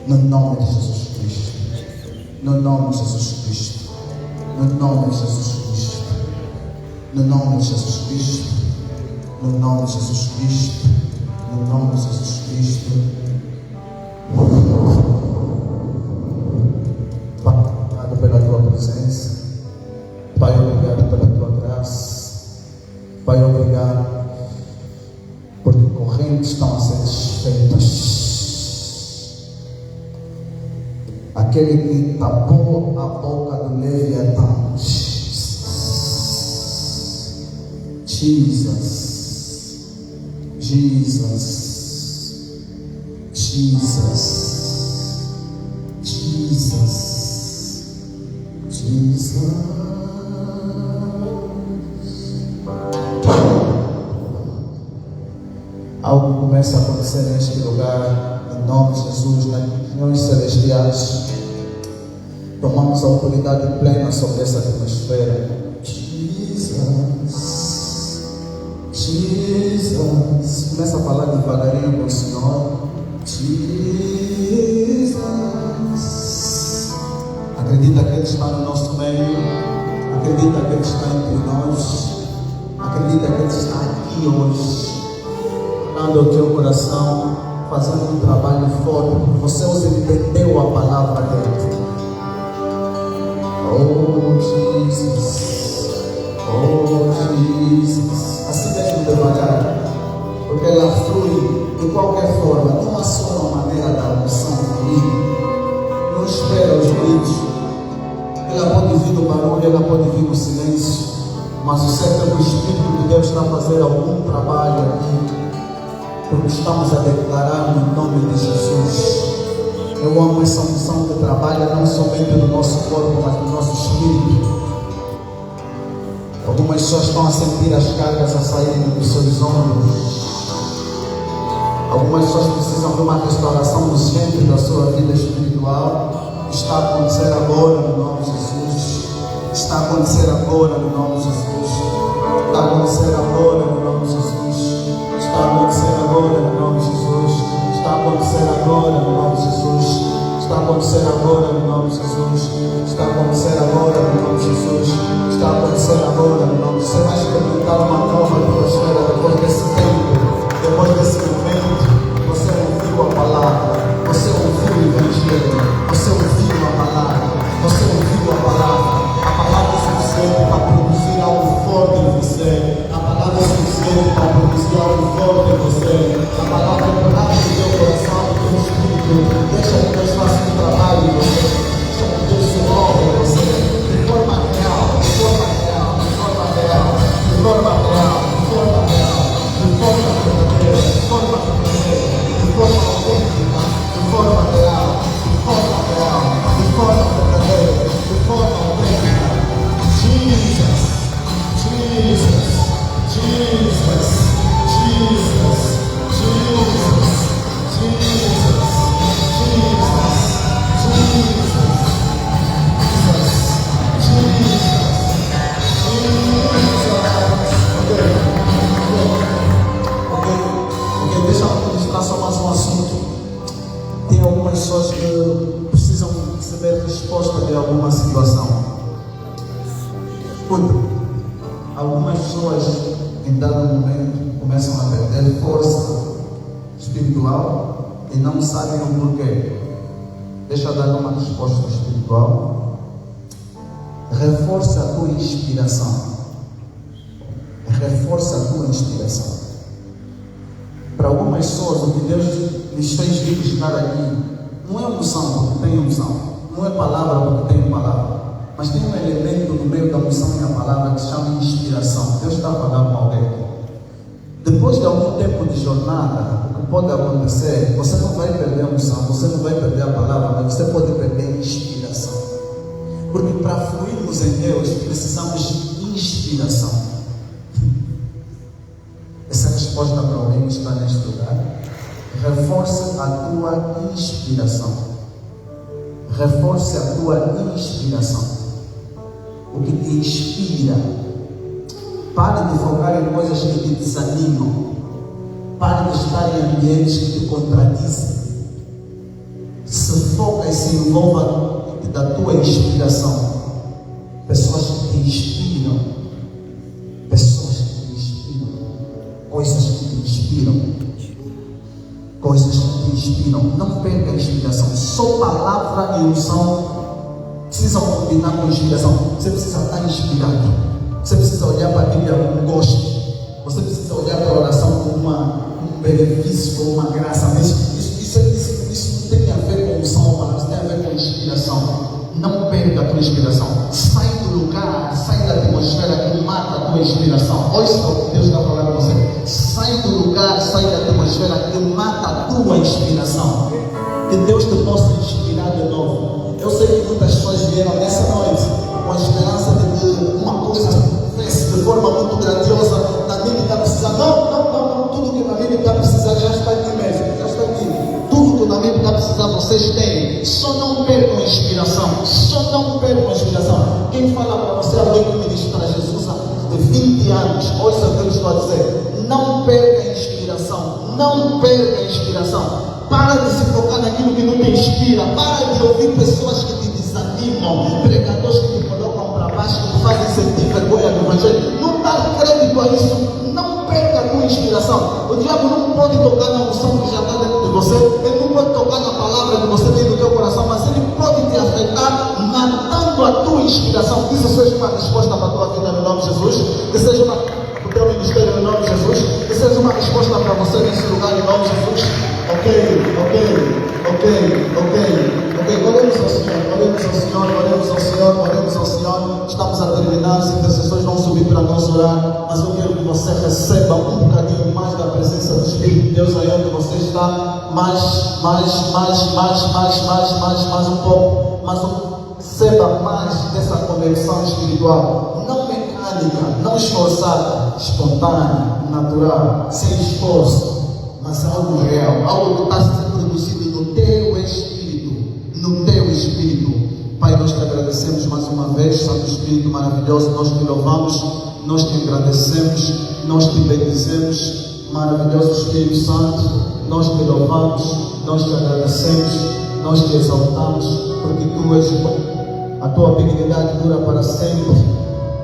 No nome de Jesus Cristo. No nome de Jesus Cristo. No nome de Jesus Cristo. No nome de Jesus Cristo. No nome de Jesus Cristo. No nome de Jesus Cristo. Pai, obrigado pela tua presença. Pai, obrigado pela tua graça. Pai, obrigado porque correntes estão a ser desfeitas. aquele que tapou a boca do Leviatã. Jesus, Jesus, Jesus, Jesus, Jesus. Algo começa a acontecer neste lugar, em nome de Jesus, nas reuniões celestiais. Tomamos a autoridade plena sobre essa atmosfera. Jesus, Jesus. Começa a falar devagarinho com o Senhor. Jesus. Acredita que Ele está no nosso meio. Acredita que Ele está entre nós. Acredita que Ele está aqui hoje, dando ao teu coração, fazendo um trabalho forte. Você hoje entendeu a palavra dele. Oh Jesus, oh Jesus. Assim mesmo devagar, porque ela flui de qualquer forma. Não há só uma maneira da unção fluir. Não espera os gritos. Ela pode vir no barulho, ela pode vir no silêncio, mas o certo é que o Espírito de Deus está a fazer algum trabalho aqui, porque estamos a declarar no nome de Jesus. Eu amo essa unção que trabalha não somente no nosso corpo, mas no nosso espírito. Algumas pessoas estão a sentir as cargas a saírem dos seus ombros. Algumas pessoas precisam de uma restauração urgente da sua vida espiritual. Está a acontecer agora no nome de Jesus. Está a acontecer agora no nome de Jesus. Está a acontecer agora no nome de Jesus. Está a acontecer agora no nome de Jesus. Está a acontecer agora no nome de Jesus. Está a acontecer agora no nome de Jesus. Está a acontecer agora no nome de Jesus. Está a acontecer agora no nome de Jesus. Você vai experimentar uma nova atmosfera depois desse tempo, depois desse momento. Você ouviu a palavra, você ouviu o Evangelho, você ouviu a palavra, você ouviu a palavra. A palavra é suficiente para produzir algo forte em você. A palavra é suficiente para produzir algo forte em você. A palavra é para o teu coração, o teu espírito. Deixa que Deus faça um trabalho em você. Deixa que Deus se move em você. De forma real, de forma real, de forma real, de forma real, de forma real, de forma verdadeira, de forma verdadeira, de forma autêntica, de forma real, de forma real, de forma verdadeira, de forma autêntica. Jesus, Jesus, Jesus, Jesus, Jesus, Jesus, Ok, deixa eu ministrar só mais um assunto. Tem algumas pessoas que precisam receber resposta de alguma situação. Escuta, algumas pessoas em dado momento começam a perder força espiritual e não sabem o porquê. Deixa eu dar uma resposta espiritual. Reforça a tua inspiração. Reforça a tua inspiração. Para algumas pessoas, o que Deus lhes fez vir buscar aqui não é unção, porque tem unção. Não é palavra, porque tem palavra. Mas tem um elemento no meio da unção e a palavra que se chama inspiração. Deus está falando com alguém. Depois de algum tempo de jornada, o que pode acontecer, você não vai perder a unção, você não vai perder a palavra, mas você pode perder a inspiração. Porque para fluirmos em Deus, precisamos de inspiração. Essa é a resposta para alguém que está neste lugar. Reforça a tua inspiração. Reforce a tua inspiração. O que te inspira. Pare de focar em coisas que te desanimam. Pare de estar em ambientes que te contradizem. Se foca e se envolva da tua inspiração. Pessoas que te inspiram. Pessoas que te inspiram. Coisas que te inspiram. Coisas que te inspiram. Não perca a inspiração. Só palavra e unção precisam combinar com inspiração. Você precisa estar inspirado. Você precisa olhar para a Bíblia com gosto. Você precisa olhar para a oração com um benefício, com uma graça. Mas isso não tem a ver com unção, mas tem a ver com inspiração. perca a tua inspiração. Sai do lugar, sai da atmosfera que mata a tua inspiração. Olha só o que Deus está falando com você. Sai do lugar, sai da atmosfera que mata a tua inspiração. Que Deus te possa inspirar de novo. Eu sei que muitas pessoas vieram nessa noite com a esperança de que uma coisa acontecesse de forma muito grandiosa. Na Bíblia está precisando. Não. Tudo que na Bíblia está precisando já está aqui mesmo. Já está aqui. Tudo que na Bíblia está precisando vocês têm. Só não percam a inspiração. Só não percam a inspiração. Quem fala para você alguém que ministra Jesus há 20 anos, ouça o que eu estou a dizer. Não perca a inspiração. Não perca a inspiração. Para de se focar naquilo que não te inspira. Para de ouvir pessoas que te desanimam, pregadores que te colocam para baixo, que te fazem sentir vergonha do Evangelho. Não dá crédito a isso. Não perca a tua inspiração. O diabo não pode tocar na unção que já está dentro de você. Ele não pode tocar na palavra que você tem no teu coração, mas ele pode te afetar matando a tua inspiração. Que isso seja uma resposta para a tua vida no nome de Jesus. Que seja para o teu ministério no nome de Jesus. Que seja uma resposta para você nesse lugar no nome de Jesus. Ok. Oremos ao Senhor. Estamos a terminar, as intercessões vão subir para nós orar, mas eu quero que você receba um bocadinho mais da presença do Espírito de Deus aí onde você está, mais um pouco, receba mais dessa conexão espiritual, não mecânica, não esforçada, espontânea, natural, sem esforço, mas algo real, algo que está sendo produzido no teu espírito. Pai, nós te agradecemos mais uma vez, Santo Espírito maravilhoso, nós te louvamos, nós te agradecemos, nós te bendizemos, maravilhoso Espírito Santo, nós te louvamos, nós te agradecemos, nós te exaltamos, porque tu és bom, a tua benignidade dura para sempre.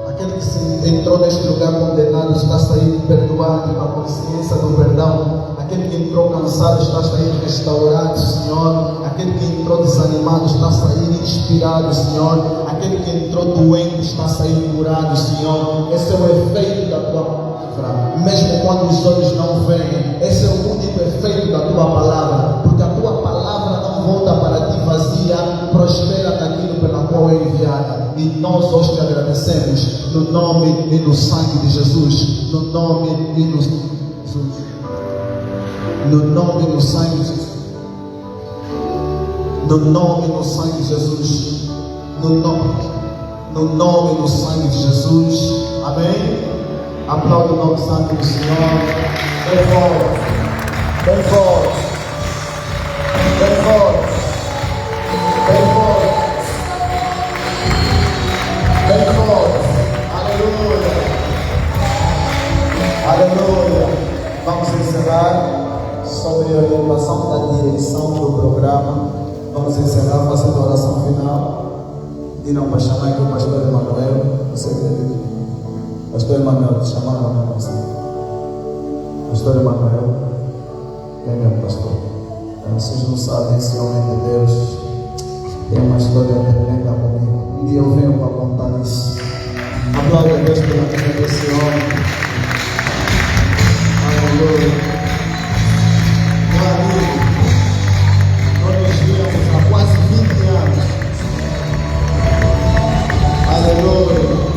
Aquele que se entrou neste lugar condenado está saindo perdoado com a consciência do perdão. Aquele que entrou cansado está saindo restaurado, Senhor. Aquele que entrou desanimado está saindo inspirado, Senhor. Aquele que entrou doente está saindo curado, Senhor. Esse é o efeito da tua palavra. Mesmo quando os olhos não veem, esse é o único efeito da tua palavra. Porque a tua palavra não volta para ti vazia, prospera naquilo pela qual é enviada. E nós hoje te agradecemos no nome e no sangue de Jesus. No nome e no sangue de Jesus. No nome e no sangue de Jesus. No nome e no sangue de Jesus. No nome e no sangue de Jesus. Amém? Aplauda o nome santo do Senhor. Bem forte. Bem forte. Bem forte. Bem forte. Bem forte. Aleluia. Aleluia. Vamos encerrar sobre a orientação da direção do programa. Vamos encerrar fazendo a oração final. Pediram para chamar aqui o pastor Emanuel. Você acredita? Pastor Emanuel, chamaram a minha pastor. Pastor Emanuel, quem é meu pastor? Vocês não sabem, esse homem de Deus tem uma história tremenda comigo. Um dia eu venho para contar isso. Aplauda a Deus pela vida desse homem. Aleluia. Meu amigo, nós nos vimos há quase 20 anos. Aleluia.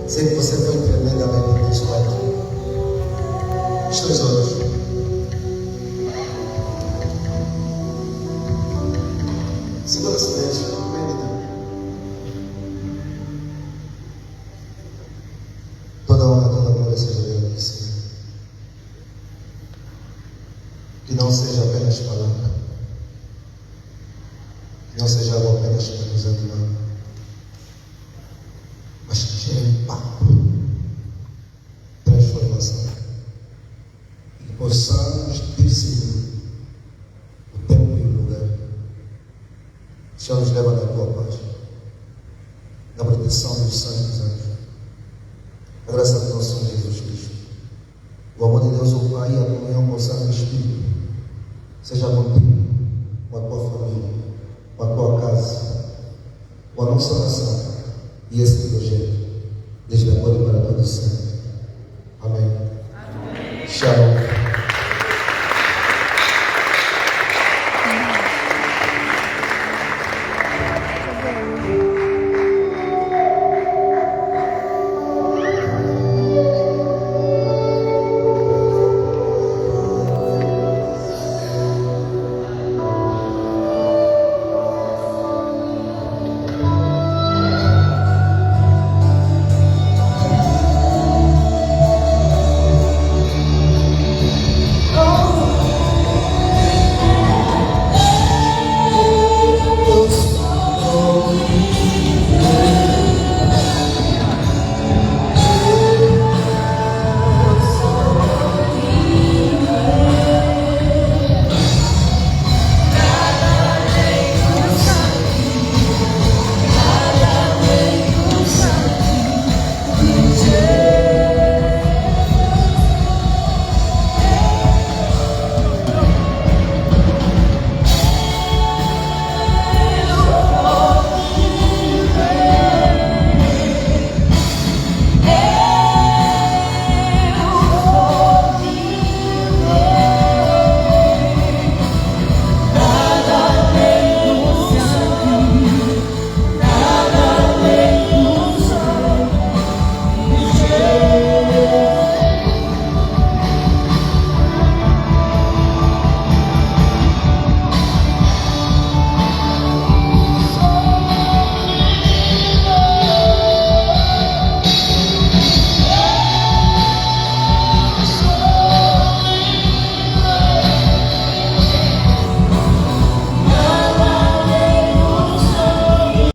Sei que você foi tremendamente abençoado. Os teus olhos. Segura esse beijo. Medita. Toda honra, toda glória seja dele, Senhor. Que não seja apenas palavra. Que não seja algo apenas para nos animar. Mas que gere impacto, transformação, e possamos discernir o tempo e o lugar. O Senhor nos leva na tua paz, na proteção dos santos anjos, a graça do nosso Senhor Jesus Cristo, o amor de Deus, o Pai, e a comunhão com o Santo Espírito, seja contigo, com a tua família, com a tua casa, com a nossa nação e esse projeto. desde agora e para todo sempre. Amém. Amém. Tchau.